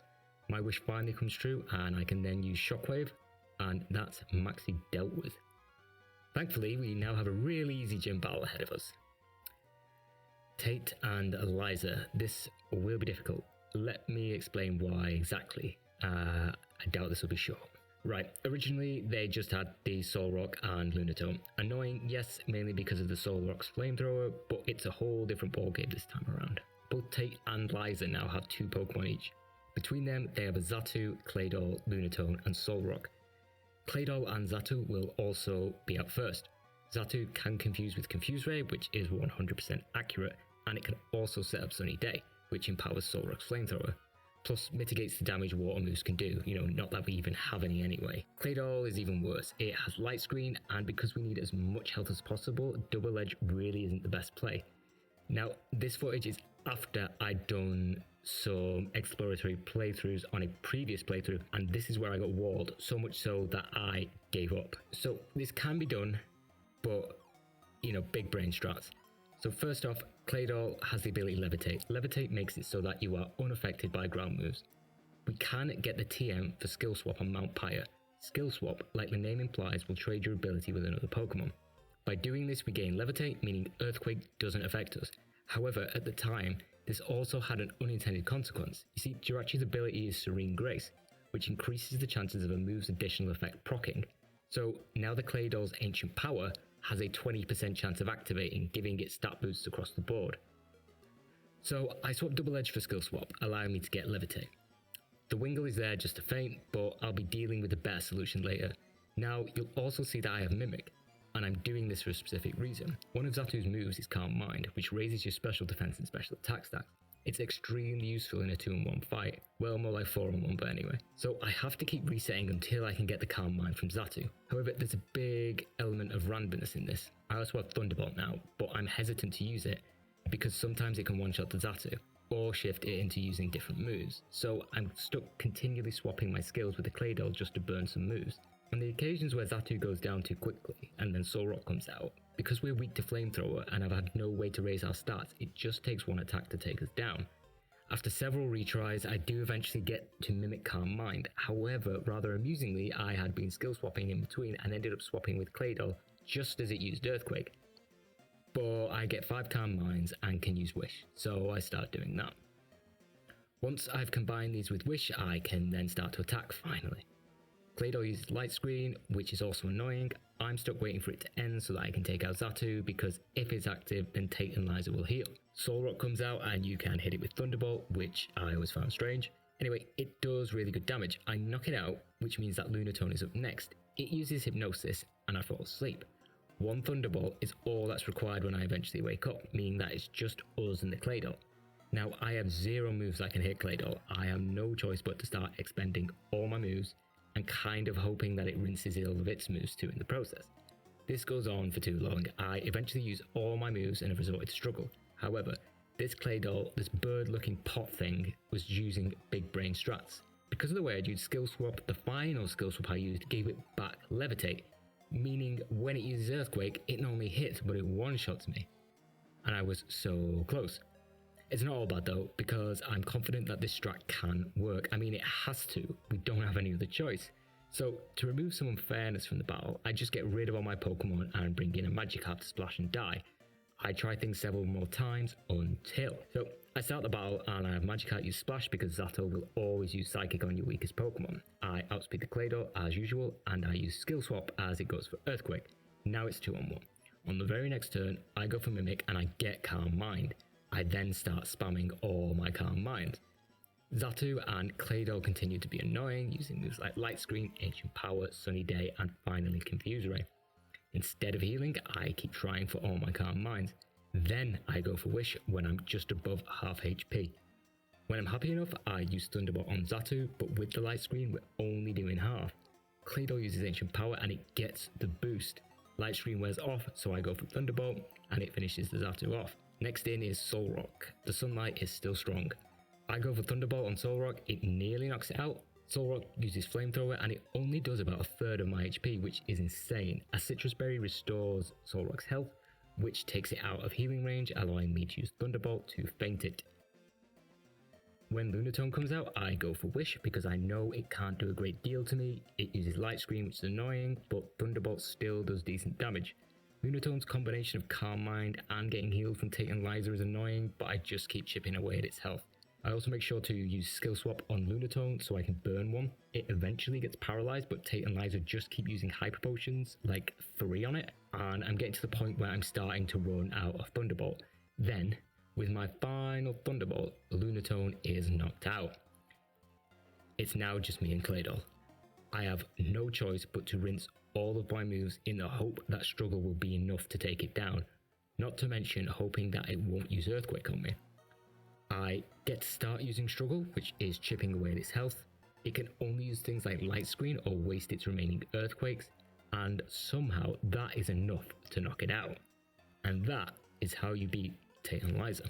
My wish finally comes true, and I can then use Shockwave, and that's Maxie dealt with. Thankfully, we now have a really easy gym battle ahead of us. Tate and Eliza. This will be difficult. Let me explain why exactly. I doubt this will be short. Right, originally they just had the Solrock and Lunatone. Annoying, yes, mainly because of the Solrock's flamethrower, but it's a whole different ballgame this time around. Both Tate and Liza now have 2 Pokemon each. Between them, they have a Xatu, Claydol, Lunatone, and Solrock. Claydol and Xatu will also be out first. Xatu can confuse with Confuse Ray, which is 100% accurate, and it can also set up Sunny Day, which empowers Solrock's flamethrower. Plus mitigates the damage water moves can do, not that we even have any anyway. Claydol is even worse. It has Light Screen, and because we need as much health as possible, Double Edge really isn't the best play. Now, this footage is after I'd done some exploratory playthroughs on a previous playthrough, and this is where I got walled, so much so that I gave up. So this can be done, but, big brain strats. So first off, Claydol has the ability Levitate. Levitate makes it so that you are unaffected by ground moves. We can get the TM for Skill Swap on Mount Pyre. Skill Swap, like the name implies, will trade your ability with another Pokemon. By doing this, we gain Levitate, meaning Earthquake doesn't affect us. However, at the time, this also had an unintended consequence. You see, Jirachi's ability is Serene Grace, which increases the chances of a move's additional effect proccing. So now the Claydol's Ancient Power has a 20% chance of activating, giving it stat boosts across the board. So I swapped Double Edge for Skill Swap, allowing me to get Levitate. The Wingull is there just to feint, but I'll be dealing with a better solution later. Now, you'll also see that I have Mimic, and I'm doing this for a specific reason. One of Xatu's moves is Calm Mind, which raises your special defense and special attack stats. It's extremely useful in a 2-on-1 fight, well more like 4-on-1 but anyway. So I have to keep resetting until I can get the Calm Mind from Xatu. However, there's a big element of randomness in this. I also have Thunderbolt now, but I'm hesitant to use it because sometimes it can one-shot the Xatu, or shift it into using different moves. So I'm stuck continually swapping my skills with the Claydol just to burn some moves. On the occasions where Xatu goes down too quickly and then Solrock comes out, because we're weak to Flamethrower and I've had no way to raise our stats, it just takes one attack to take us down. After several retries, I do eventually get to Mimic Calm Mind. However, rather amusingly, I had been skill swapping in between and ended up swapping with Claydol just as it used Earthquake. But I get 5 Calm Minds and can use Wish, so I start doing that. Once I've combined these with Wish, I can then start to attack finally. Claydol uses Light Screen, which is also annoying. I'm stuck waiting for it to end so that I can take out Xatu, because if it's active, then Tate and Liza will heal. Solrock comes out and you can hit it with Thunderbolt, which I always found strange. Anyway, it does really good damage. I knock it out, which means that Lunatone is up next. It uses Hypnosis and I fall asleep. One Thunderbolt is all that's required when I eventually wake up, meaning that it's just us and the Claydol. Now, I have 0 moves that can hit Claydol. I have no choice but to start expending all my moves and kind of hoping that it rinses all of its moves too in the process. This goes on for too long. I eventually use all my moves and have resorted to struggle. However, this Claydol, this bird-looking pot thing, was using big brain strats. Because of the way I used Skill Swap, the final Skill Swap I used gave it back Levitate, meaning when it uses Earthquake, it not only hits, but it one-shots me. And I was so close. It's not all bad though, because I'm confident that this strat can work. I mean, it has to. We don't have any other choice. So, to remove some unfairness from the battle, I just get rid of all my Pokemon and bring in a Magikarp to splash and die. I try things several more times until. So, I start the battle and I have Magikarp use Splash because Xatu will always use Psychic on your weakest Pokemon. I outspeed the Claydol as usual and I use Skill Swap as it goes for Earthquake. Now it's 2-on-1. On the very next turn, I go for Mimic and I get Calm Mind. I then start spamming all my Calm Minds. Xatu and Claydol continue to be annoying, using moves like Light Screen, Ancient Power, Sunny Day, and finally Confuse Ray. Instead of healing, I keep trying for all my Calm Minds. Then I go for Wish when I'm just above half HP. When I'm happy enough, I use Thunderbolt on Xatu, but with the Light Screen, we're only doing half. Claydol uses Ancient Power and it gets the boost. Light Screen wears off, so I go for Thunderbolt and it finishes the Xatu off. Next in is Solrock. The Sunlight is still strong. I go for Thunderbolt on Solrock, it nearly knocks it out. Solrock uses Flamethrower and it only does about a third of my HP, which is insane. A Citrus Berry restores Solrock's health, which takes it out of healing range, allowing me to use Thunderbolt to feint it. When Lunatone comes out, I go for Wish because I know it can't do a great deal to me. It uses Light Screen, which is annoying, but Thunderbolt still does decent damage. Lunatone's combination of Calm Mind and getting healed from Tate and Liza is annoying, but I just keep chipping away at its health. I also make sure to use Skill Swap on Lunatone so I can burn one. It eventually gets paralyzed, but Tate and Liza just keep using Hyper Potions, like 3 on it, and I'm getting to the point where I'm starting to run out of Thunderbolt. Then, with my final Thunderbolt, Lunatone is knocked out. It's now just me and Claydol. I have no choice but to rinse all of my moves in the hope that Struggle will be enough to take it down, not to mention hoping that it won't use Earthquake on me. I get to start using Struggle, which is chipping away at its health. It can only use things like Light Screen or waste its remaining Earthquakes, and somehow that is enough to knock it out. And that is how you beat Tate and Liza.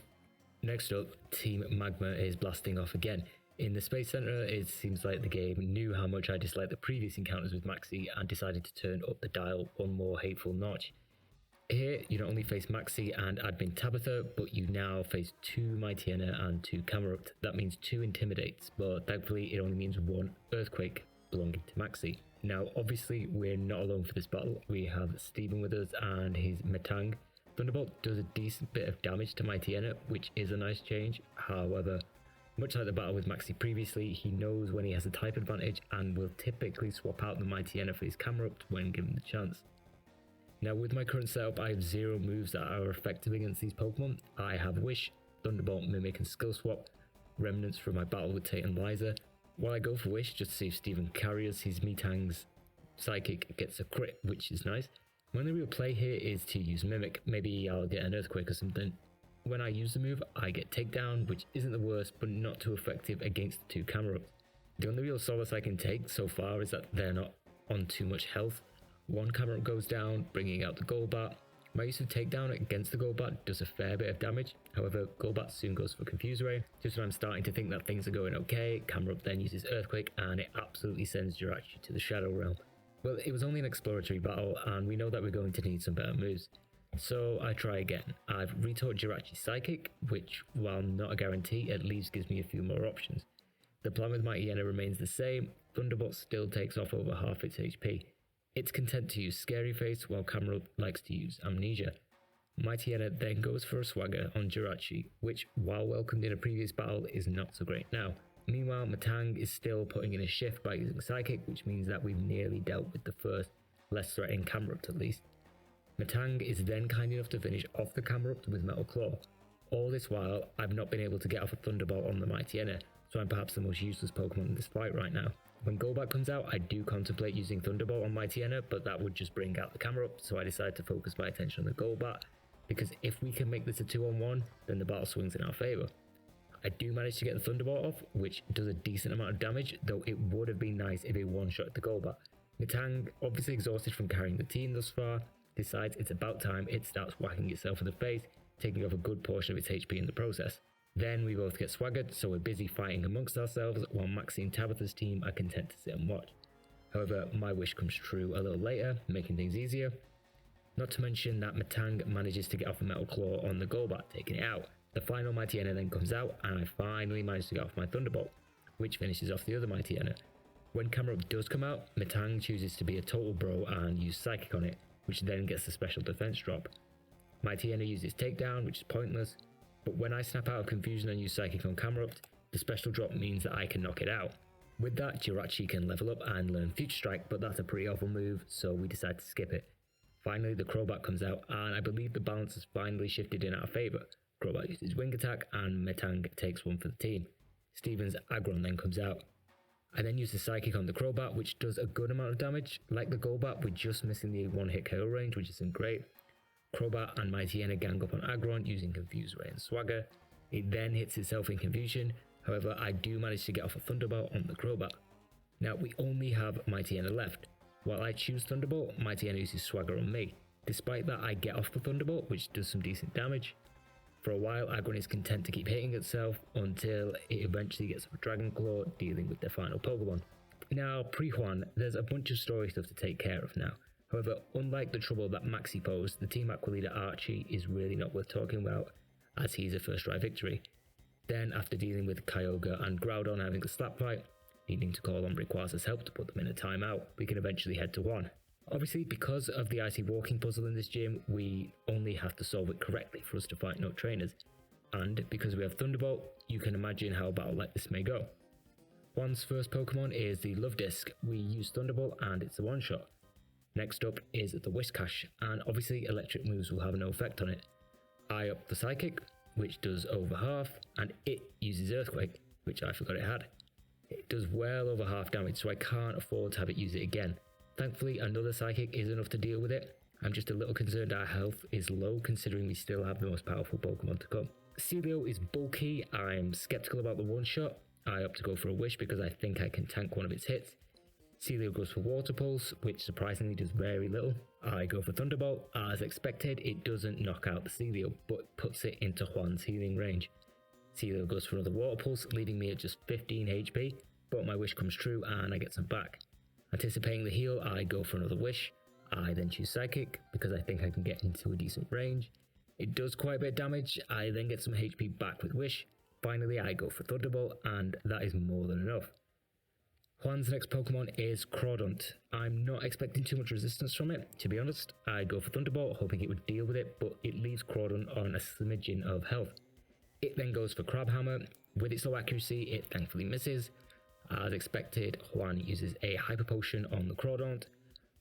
Next up, Team Magma is blasting off again. In the Space Center, it seems like the game knew how much I disliked the previous encounters with Maxi and decided to turn up the dial one more hateful notch. Here, you not only face Maxi and Admin Tabitha, but you now face 2 Mightyena and 2 Camerupt. That means 2 Intimidates, but thankfully it only means 1 Earthquake belonging to Maxi. Now, obviously, we're not alone for this battle. We have Steven with us and his Metang. Thunderbolt does a decent bit of damage to Mightyena, which is a nice change. However, much like the battle with Maxi previously, he knows when he has a type advantage and will typically swap out the Mightyena for his Camerupt when given the chance. Now with my current setup, I have 0 moves that are effective against these Pokemon. I have Wish, Thunderbolt, Mimic and Skill Swap, remnants from my battle with Tate and Liza. While I go for Wish just to see if Steven carries his Metang's Psychic gets a crit, which is nice. My only real play here is to use Mimic, maybe I'll get an Earthquake or something. When I use the move, I get Takedown, which isn't the worst, but not too effective against the 2 Camerupt. The only real solace I can take so far is that they're not on too much health. 1 Camerupt goes down, bringing out the Golbat. My use of Takedown against the Golbat does a fair bit of damage, however Golbat soon goes for Confuse Ray. Just when I'm starting to think that things are going okay, Camerupt then uses Earthquake and it absolutely sends Jirachi to the Shadow Realm. Well, it was only an exploratory battle and we know that we're going to need some better moves. So I try again. I've retaught Jirachi Psychic, which, while not a guarantee, at least gives me a few more options. The plan with Mightyena remains the same. Thunderbolt still takes off over half its HP. It's content to use Scary Face, while Camerupt likes to use Amnesia. Mightyena then goes for a Swagger on Jirachi, which, while welcomed in a previous battle, is not so great now. Meanwhile, Metang is still putting in a shift by using Psychic, which means that we've nearly dealt with the first, less threatening Camerupt at least. Metang is then kind enough to finish off the Camerupt with Metal Claw. All this while, I've not been able to get off a Thunderbolt on the Mightyena, so I'm perhaps the most useless Pokemon in this fight right now. When Golbat comes out, I do contemplate using Thunderbolt on Mightyena, but that would just bring out the Camerupt, so I decided to focus my attention on the Golbat, because if we can make this a 2-on-1, then the battle swings in our favour. I do manage to get the Thunderbolt off, which does a decent amount of damage, though it would have been nice if it one-shot the Golbat. Metang, obviously exhausted from carrying the team thus far, decides it's about time it starts whacking itself in the face, taking off a good portion of its HP in the process. Then we both get swaggered, so we're busy fighting amongst ourselves while Maxi and Tabitha's team are content to sit and watch. However, my wish comes true a little later, making things easier. Not to mention that Metang manages to get off a Metal Claw on the Golbat, taking it out. The final Mightyena then comes out, and I finally manage to get off my Thunderbolt, which finishes off the other Mightyena. When Camerupt does come out, Metang chooses to be a total bro and use Psychic on it, which then gets the special defense drop. Mightyena uses Takedown, which is pointless, but when I snap out of confusion and use Psychic on Camerupt, the special drop means that I can knock it out. With that, Jirachi can level up and learn Future Strike, but that's a pretty awful move, so we decide to skip it. Finally, the Crobat comes out, and I believe the balance has finally shifted in our favour. Crobat uses Wing Attack, and Metang takes one for the team. Steven's Aggron then comes out. I then use the Psychic on the Crobat, which does a good amount of damage. Like the Golbat, we're just missing the one-hit KO range, which isn't great. Crobat and Mightyena gang up on Aggron using Confuse Ray and Swagger. It then hits itself in confusion, however I do manage to get off a Thunderbolt on the Crobat. Now we only have Mighty Enna left. While I choose Thunderbolt, Mighty Enna uses Swagger on me. Despite that, I get off the Thunderbolt, which does some decent damage. For a while, Aggron is content to keep hitting itself until it eventually gets a Dragon Claw, dealing with their final Pokemon. Now, pre-Juan, there's a bunch of story stuff to take care of now. However, unlike the trouble that Maxi posed, the Team Aqua leader Archie is really not worth talking about, as he's a first try victory. Then, after dealing with Kyogre and Groudon having a slap fight, needing to call on Rayquaza's help to put them in a timeout, we can eventually head to Juan. Obviously, because of the icy walking puzzle in this gym, we only have to solve it correctly for us to fight no trainers. And because we have Thunderbolt, you can imagine how a battle like this may go. Juan's first Pokemon is the Love Disc. We use Thunderbolt and it's a one-shot. Next up is the Whiscash, and obviously electric moves will have no effect on it. I up the Psychic, which does over half, and it uses Earthquake, which I forgot it had. It does well over half damage, so I can't afford to have it use it again. Thankfully, another Psychic is enough to deal with it. I'm just a little concerned our health is low considering we still have the most powerful Pokemon to come. Celio is bulky. I'm skeptical about the one-shot. I opt to go for a Wish because I think I can tank one of its hits. Celio goes for Water Pulse, which surprisingly does very little. I go for Thunderbolt. As expected, it doesn't knock out the Celio, but puts it into Juan's healing range. Celio goes for another Water Pulse, leaving me at just 15 HP, but my wish comes true and I get some back. Anticipating the heal, I go for another Wish. I then choose Psychic because I think I can get into a decent range. It does quite a bit of damage. I then get some HP back with Wish. Finally, I go for Thunderbolt, and that is more than enough. Juan's next Pokemon is Crawdaunt. I'm not expecting too much resistance from it, to be honest. I go for Thunderbolt, hoping it would deal with it, but it leaves Crawdaunt on a smidgen of health. It then goes for Crabhammer. With its low accuracy, it thankfully misses. As expected, Juan uses a Hyper Potion on the Crawdaunt,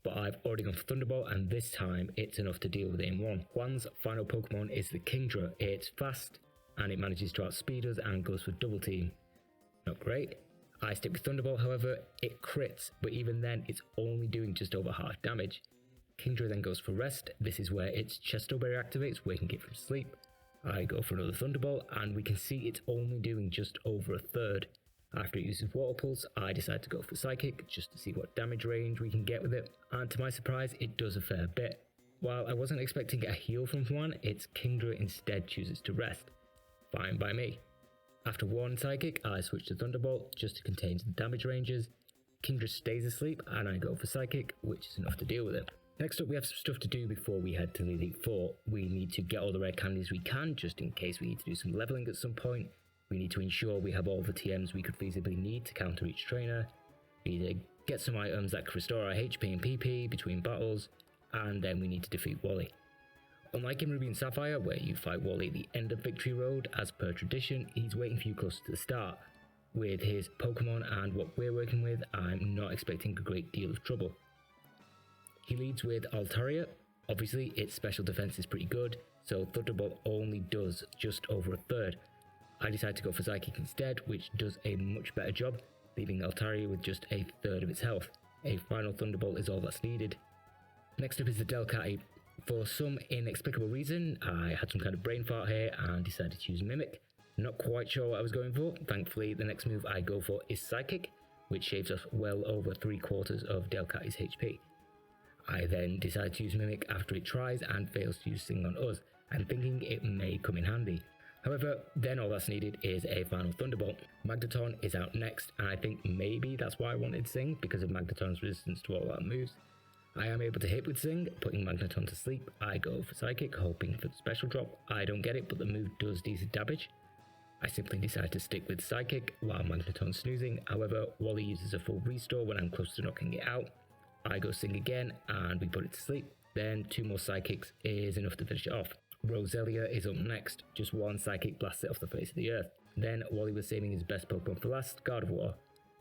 but I've already gone for Thunderbolt, and this time it's enough to deal with it in one. Juan's final Pokemon is the Kingdra. It's fast, and it manages to outspeed us and goes for Double Team. Not great. I stick with Thunderbolt, however, it crits, but even then it's only doing just over half damage. Kingdra then goes for Rest. This is where its Chesto Berry activates, waking it from sleep. I go for another Thunderbolt, and we can see it's only doing just over a third. After it uses Water Pulse, I decide to go for Psychic, just to see what damage range we can get with it, and to my surprise, it does a fair bit. While I wasn't expecting a heal from Juan, its Kingdra instead chooses to rest. Fine by me. After one Psychic, I switch to Thunderbolt, just to contain the damage ranges. Kingdra stays asleep, and I go for Psychic, which is enough to deal with it. Next up, we have some stuff to do before we head to the Elite Four. We need to get all the rare candies we can, just in case we need to do some leveling at some point. We need to ensure we have all the TMs we could feasibly need to counter each trainer. We need to get some items that can restore our HP and PP between battles, and then we need to defeat Wally. Unlike in Ruby and Sapphire, where you fight Wally at the end of Victory Road, as per tradition, he's waiting for you close to the start. With his Pokemon and what we're working with, I'm not expecting a great deal of trouble. He leads with Altaria. Obviously, its special defense is pretty good, so Thunderbolt only does just over a third. I decide to go for Psychic instead, which does a much better job, leaving Altaria with just a third of its health. A final Thunderbolt is all that's needed. Next up is the Delcatty. For some inexplicable reason, I had some kind of brain fart here and decided to use Mimic. Not quite sure what I was going for. Thankfully, the next move I go for is Psychic, which shaves off well over 3/4 of Delcatty's HP. I then decide to use Mimic after it tries and fails to use Sing on us, and thinking it may come in handy. However, then all that's needed is a final Thunderbolt. Magneton is out next, and I think maybe that's why I wanted Sing, because of Magneton's resistance to all our moves. I am able to hit with Sing, putting Magneton to sleep. I go for Psychic, hoping for the special drop. I don't get it, but the move does decent damage. I simply decide to stick with Psychic while Magneton's snoozing. However, Wally uses a full restore when I'm close to knocking it out. I go Sing again, and we put it to sleep. Then 2 more Psychics is enough to finish it off. Roselia is up next. Just one Psychic blasts it off the face of the earth. Then Wally was saving his best Pokemon for last, Gardevoir.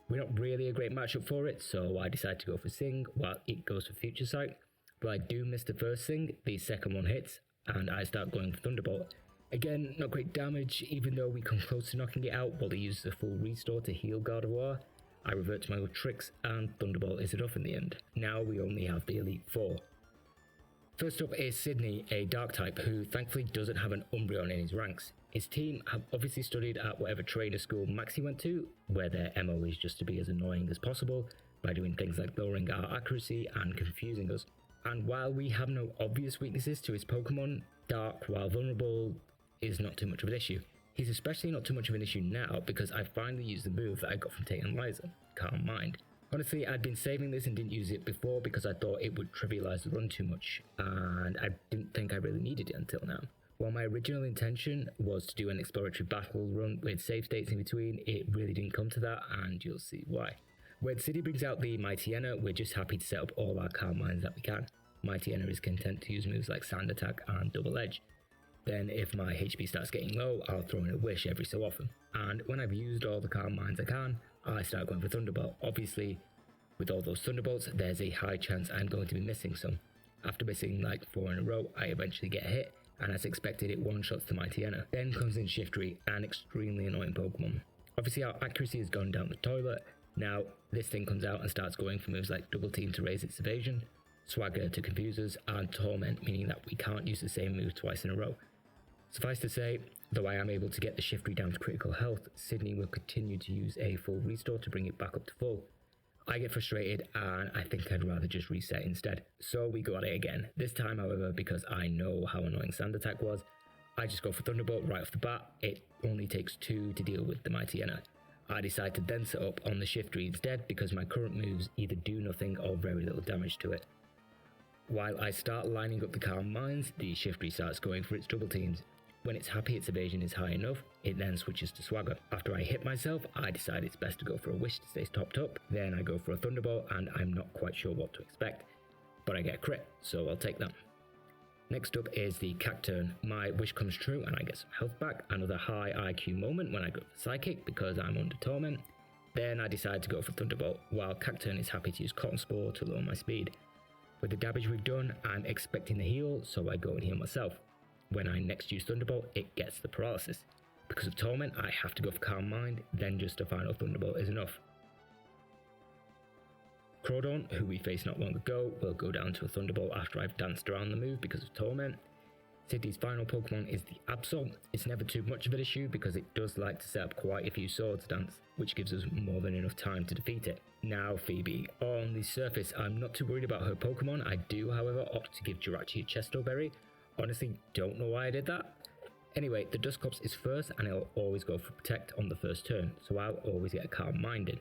We're not really a great matchup for it, so I decide to go for Sing while it goes for Future Sight. But I do miss the first Sing, the second one hits, and I start going for Thunderbolt. Again, not great damage, even though we come close to knocking it out. Wally uses a full restore to heal Gardevoir. I revert to my old tricks, and Thunderbolt is enough in the end. Now we only have the Elite Four. First up is Sydney, a dark type who thankfully doesn't have an Umbreon in his ranks. His team have obviously studied at whatever trainer school Maxi went to, where their MO is just to be as annoying as possible by doing things like lowering our accuracy and confusing us. And while we have no obvious weaknesses to his Pokemon, Dark, while vulnerable, is not too much of an issue. He's especially not too much of an issue now because I finally used the move that I got from Tate and Liza, Calm Mind. Honestly, I'd been saving this and didn't use it before because I thought it would trivialize the run too much, and I didn't think I really needed it until now. While my original intention was to do an exploratory battle run with save states in between, it really didn't come to that, and you'll see why. When City brings out the Mightyena, we're just happy to set up all our Calm Minds that we can. Mightyena is content to use moves like Sand Attack and Double Edge. Then if my HP starts getting low, I'll throw in a Wish every so often. And when I've used all the Calm Minds I can, I start going for Thunderbolt. Obviously, with all those Thunderbolts, there's a high chance I'm going to be missing some. After missing like 4 in a row, I eventually get a hit, and as expected it one-shots the Mightyena. Then comes in Shiftry, an extremely annoying Pokemon. Obviously our accuracy has gone down the toilet. Now this thing comes out and starts going for moves like Double Team to raise its evasion, Swagger to confuse us, and Torment, meaning that we can't use the same move twice in a row. Suffice to say, though I am able to get the Shiftry down to critical health, Sydney will continue to use a full restore to bring it back up to full. I get frustrated and I think I'd rather just reset instead. So we go at it again. This time, however, because I know how annoying Sand Attack was, I just go for Thunderbolt right off the bat. It only takes 2 to deal with the Mightyena. I decide to then set up on the Shiftry instead because my current moves either do nothing or very little damage to it. While I start lining up the Calm Minds, the Shiftry starts going for its Double Teams. When it's happy its evasion is high enough, it then switches to Swagger. After I hit myself, I decide it's best to go for a Wish to stay topped up. Then I go for a Thunderbolt and I'm not quite sure what to expect, but I get a crit, so I'll take that. Next up is the Cacturne. My wish comes true and I get some health back. Another high IQ moment when I go for Psychic because I'm under Torment. Then I decide to go for Thunderbolt, while Cacturne is happy to use Cotton Spore to lower my speed. With the damage we've done, I'm expecting the heal, so I go and heal myself. When I next use Thunderbolt, it gets the paralysis. Because of Torment, I have to go for Calm Mind, then just a final Thunderbolt is enough. Crawdon, who we faced not long ago, will go down to a Thunderbolt after I've danced around the move because of Torment. Sydney's final Pokemon is the Absol. It's never too much of an issue because it does like to set up quite a few Swords Dance, which gives us more than enough time to defeat it. Now Phoebe. On the surface, I'm not too worried about her Pokemon. I do, however, opt to give Jirachi a Chesto Berry. Honestly, don't know why I did that. Anyway, the Dusclops is first and it'll always go for Protect on the first turn, so I'll always get a Calm Mind in.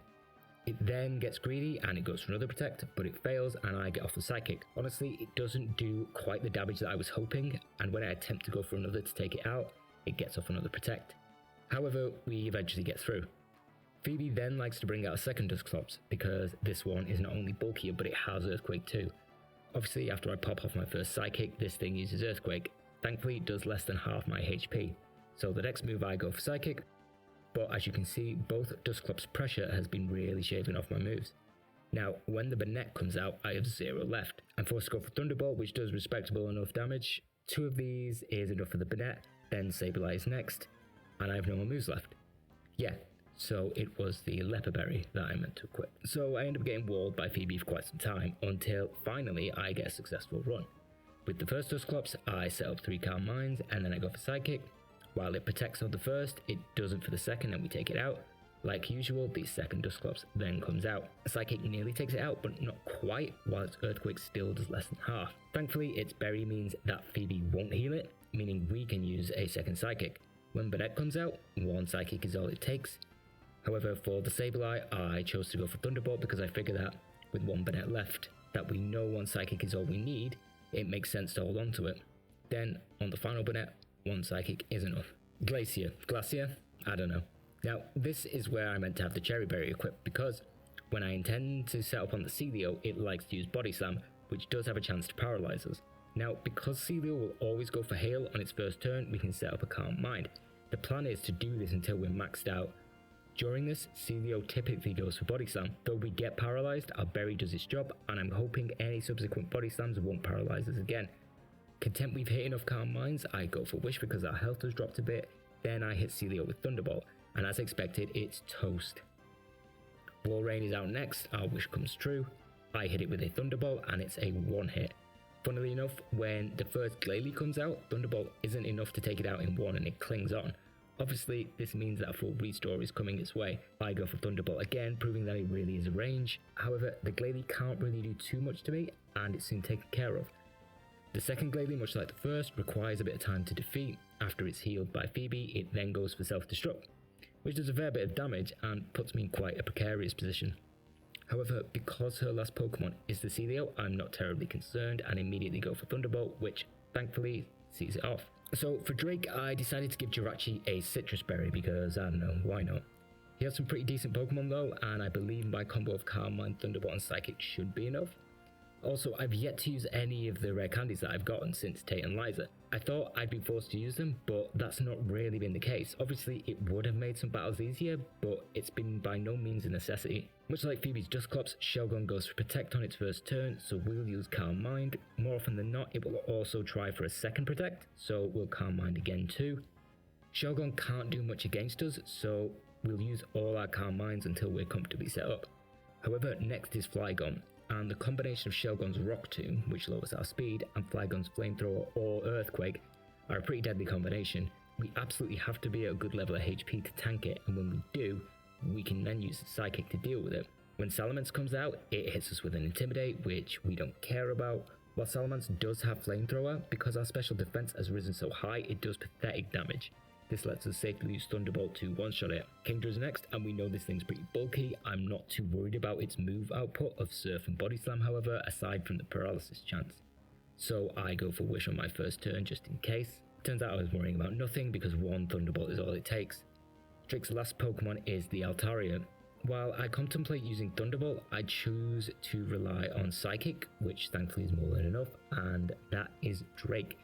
It then gets greedy and it goes for another Protect, but it fails and I get off the Psychic. Honestly, it doesn't do quite the damage that I was hoping, and when I attempt to go for another to take it out, it gets off another Protect. However, we eventually get through. Phoebe then likes to bring out a second Dusclops, because this one is not only bulkier but it has Earthquake too. Obviously, after I pop off my first Psychic, this thing uses Earthquake. Thankfully, it does less than half my HP, so the next move I go for Psychic, but as you can see, both Dusclops' pressure has been really shaving off my moves. Now, when the Banette comes out, I have 0 left. I'm forced to go for Thunderbolt, which does respectable enough damage. 2 of these is enough for the Banette, then Sableye is next, and I have no more moves left. Yeah, so it was the Leper Berry that I meant to equip. So I end up getting walled by Phoebe for quite some time, until finally I get a successful run. With the first Dusclops, I set up 3 Calm Minds, and then I go for Psychic. While it protects on the first, it doesn't for the second and we take it out. Like usual, the second Dusclops then comes out. A Psychic nearly takes it out, but not quite, while its Earthquake still does less than half. Thankfully, its Berry means that Phoebe won't heal it, meaning we can use a second Psychic. When Banette comes out, 1 Psychic is all it takes. However, for the Sableye, I chose to go for Thunderbolt because I figured that, with 1 Banette left, that we know 1 Psychic is all we need, it makes sense to hold on to it. Then, on the final Banette, 1 Psychic is enough. Glacier? I don't know. Now, this is where I meant to have the Cherry Berry equipped because when I intend to set up on the Celio, it likes to use Body Slam, which does have a chance to paralyze us. Now, because Celio will always go for Hail on its first turn, we can set up a Calm Mind. The plan is to do this until we're maxed out. During this, Celio typically goes for Body Slam. Though we get paralyzed, our Berry does its job, and I'm hoping any subsequent Body Slams won't paralyze us again. Content we've hit enough Calm Minds, I go for Wish because our health has dropped a bit, then I hit Celio with Thunderbolt, and as expected, it's toast. Walrein is out next, our wish comes true, I hit it with a Thunderbolt and it's a 1 hit. Funnily enough, when the first Glalie comes out, Thunderbolt isn't enough to take it out in one and it clings on. Obviously, this means that a full restore is coming its way. I go for Thunderbolt again, proving that it really is a range. However, the Glalie can't really do too much to me, and it's soon taken care of. The second Glalie, much like the first, requires a bit of time to defeat. After it's healed by Phoebe, it then goes for self-destruct, which does a fair bit of damage and puts me in quite a precarious position. However, because her last Pokemon is the Celio, I'm not terribly concerned and immediately go for Thunderbolt, which thankfully sees it off. So for Drake, I decided to give Jirachi a Citrus Berry because, I don't know, why not? He has some pretty decent Pokemon though, and I believe my combo of Calm Mind, Thunderbolt and Psychic should be enough. Also, I've yet to use any of the rare candies that I've gotten since Tate and Liza. I thought I'd be forced to use them, but that's not really been the case. Obviously, it would have made some battles easier, but it's been by no means a necessity. Much like Phoebe's Dusclops, Shelgon goes for Protect on its first turn, so we'll use Calm Mind. More often than not, it will also try for a second Protect, so we'll Calm Mind again too. Shelgon can't do much against us, so we'll use all our Calm Minds until we're comfortably set up. However, next is Flygon, and the combination of Shelgon's Rock Tomb, which lowers our speed, and Flygon's Flamethrower or Earthquake are a pretty deadly combination. We absolutely have to be at a good level of HP to tank it, and when we do, we can then use the Psychic to deal with it. When Salamence comes out, it hits us with an Intimidate, which we don't care about. While Salamence does have Flamethrower, because our special defense has risen so high, it does pathetic damage. This lets us safely use Thunderbolt to one-shot it. Kingdra's next, and we know this thing's pretty bulky. I'm not too worried about its move output of Surf and Body Slam, however, aside from the paralysis chance. So I go for Wish on my first turn just in case. Turns out I was worrying about nothing because one Thunderbolt is all it takes. Drake's last Pokemon is the Altaria. While I contemplate using Thunderbolt, I choose to rely on Psychic, which thankfully is more than enough, and that is Drake.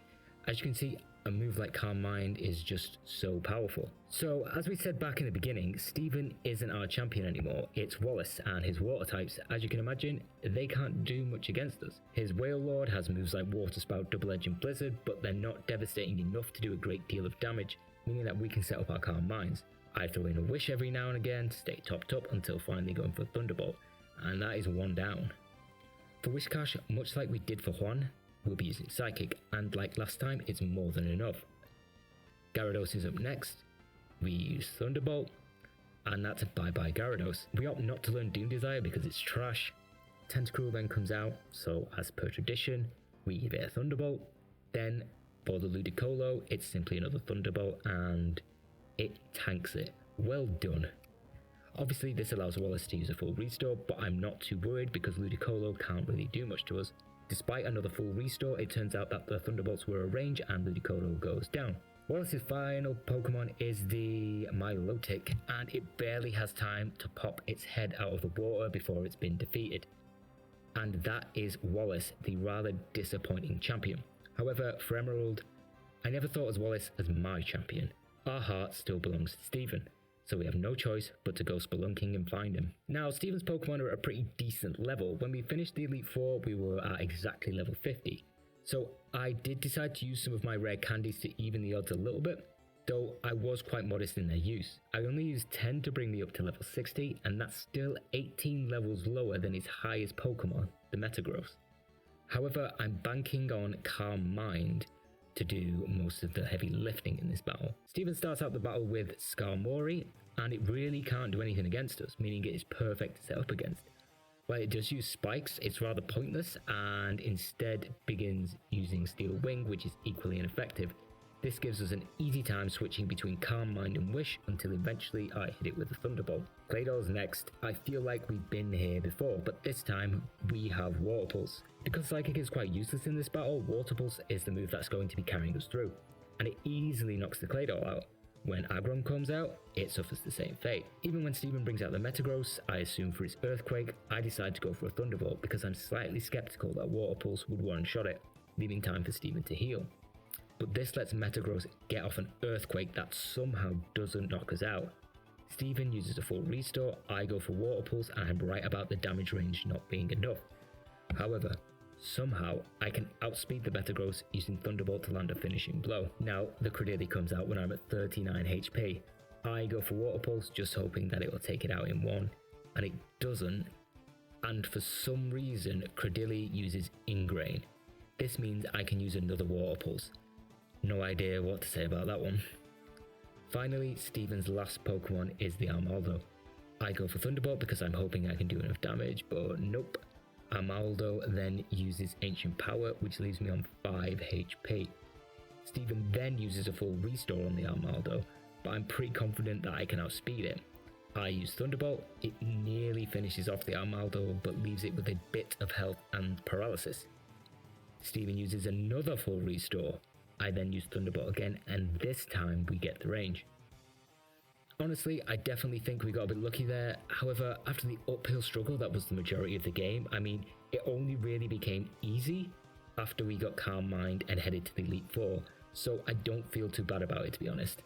As you can see, a move like Calm Mind is just so powerful. So, as we said back in the beginning, Steven isn't our champion anymore, it's Wallace, and his water types, as you can imagine, they can't do much against us. His Whale Lord has moves like Water Spout, Double Edge and Blizzard, but they're not devastating enough to do a great deal of damage, meaning that we can set up our Calm Minds. I throw in a Wish every now and again to stay topped up until finally going for Thunderbolt, and that is one down. For Whiscash, much like we did for Juan, we'll be using Psychic, and like last time, it's more than enough. Gyarados is up next, we use Thunderbolt, and that's a bye-bye Gyarados. We opt not to learn Doom Desire because it's trash. Tentacruel then comes out, so as per tradition, we give it a Thunderbolt. Then, for the Ludicolo, it's simply another Thunderbolt, and it tanks it. Well done. Obviously, this allows Wallace to use a full restore, but I'm not too worried because Ludicolo can't really do much to us. Despite another full restore, it turns out that the Thunderbolts were a range and Ludicolo goes down. Wallace's final Pokemon is the Milotic, and it barely has time to pop its head out of the water before it's been defeated. And that is Wallace, the rather disappointing champion. However, for Emerald, I never thought of Wallace as my champion. Our heart still belongs to Steven, so we have no choice but to go spelunking and find him. Now, Steven's Pokemon are at a pretty decent level. When we finished the Elite Four, we were at exactly level 50. So I did decide to use some of my rare candies to even the odds a little bit, though I was quite modest in their use. I only used 10 to bring me up to level 60, and that's still 18 levels lower than his highest Pokemon, the Metagross. However, I'm banking on Calm Mind to do most of the heavy lifting in this battle. Steven starts out the battle with Skarmory, and it really can't do anything against us, meaning it is perfect to set up against. While it does use spikes, it's rather pointless, and instead begins using Steel Wing, which is equally ineffective. This gives us an easy time switching between Calm Mind and Wish until eventually I hit it with a Thunderbolt. Claydol's next. I feel like we've been here before, but this time we have Water Pulse. Because Psychic is quite useless in this battle, Water Pulse is the move that's going to be carrying us through, and it easily knocks the Claydol out. When Aggron comes out, it suffers the same fate. Even when Steven brings out the Metagross, I assume for its Earthquake, I decide to go for a Thunderbolt because I'm slightly skeptical that Water Pulse would one-shot it, leaving time for Steven to heal. But this lets Metagross get off an Earthquake that somehow doesn't knock us out. Steven uses a full restore, I go for Water Pulse, and I'm right about the damage range not being enough. However, somehow I can outspeed the Metagross using Thunderbolt to land a finishing blow. Now the Credilli comes out when I'm at 39 HP. I go for Water Pulse just hoping that it will take it out in one, and it doesn't, and for some reason Credilli uses Ingrain. This means I can use another Water Pulse. No idea what to say about that one. Finally, Steven's last Pokemon is the Armaldo. I go for Thunderbolt because I'm hoping I can do enough damage, but nope. Armaldo then uses Ancient Power, which leaves me on 5 HP. Steven then uses a full restore on the Armaldo, but I'm pretty confident that I can outspeed it. I use Thunderbolt, it nearly finishes off the Armaldo, but leaves it with a bit of health and paralysis. Steven uses another full restore. I then use Thunderbolt again, and this time we get the range. Honestly, I definitely think we got a bit lucky there. However, after the uphill struggle that was the majority of the game, I mean, it only really became easy after we got Calm Mind and headed to the Elite Four, so I don't feel too bad about it, to be honest.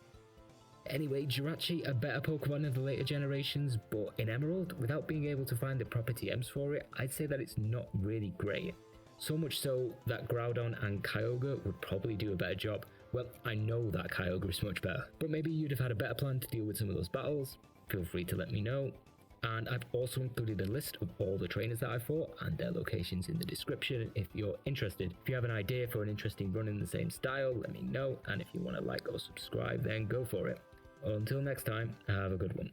Anyway, Jirachi, a better Pokemon in the later generations, but in Emerald, without being able to find the proper TMs for it, I'd say that it's not really great. So much so that Groudon and Kyogre would probably do a better job. Well, I know that Kyogre is much better, but maybe you'd have had a better plan to deal with some of those battles. Feel free to let me know. And I've also included a list of all the trainers that I fought and their locations in the description if you're interested. If you have an idea for an interesting run in the same style, let me know. And if you want to like or subscribe, then go for it. Until next time, have a good one.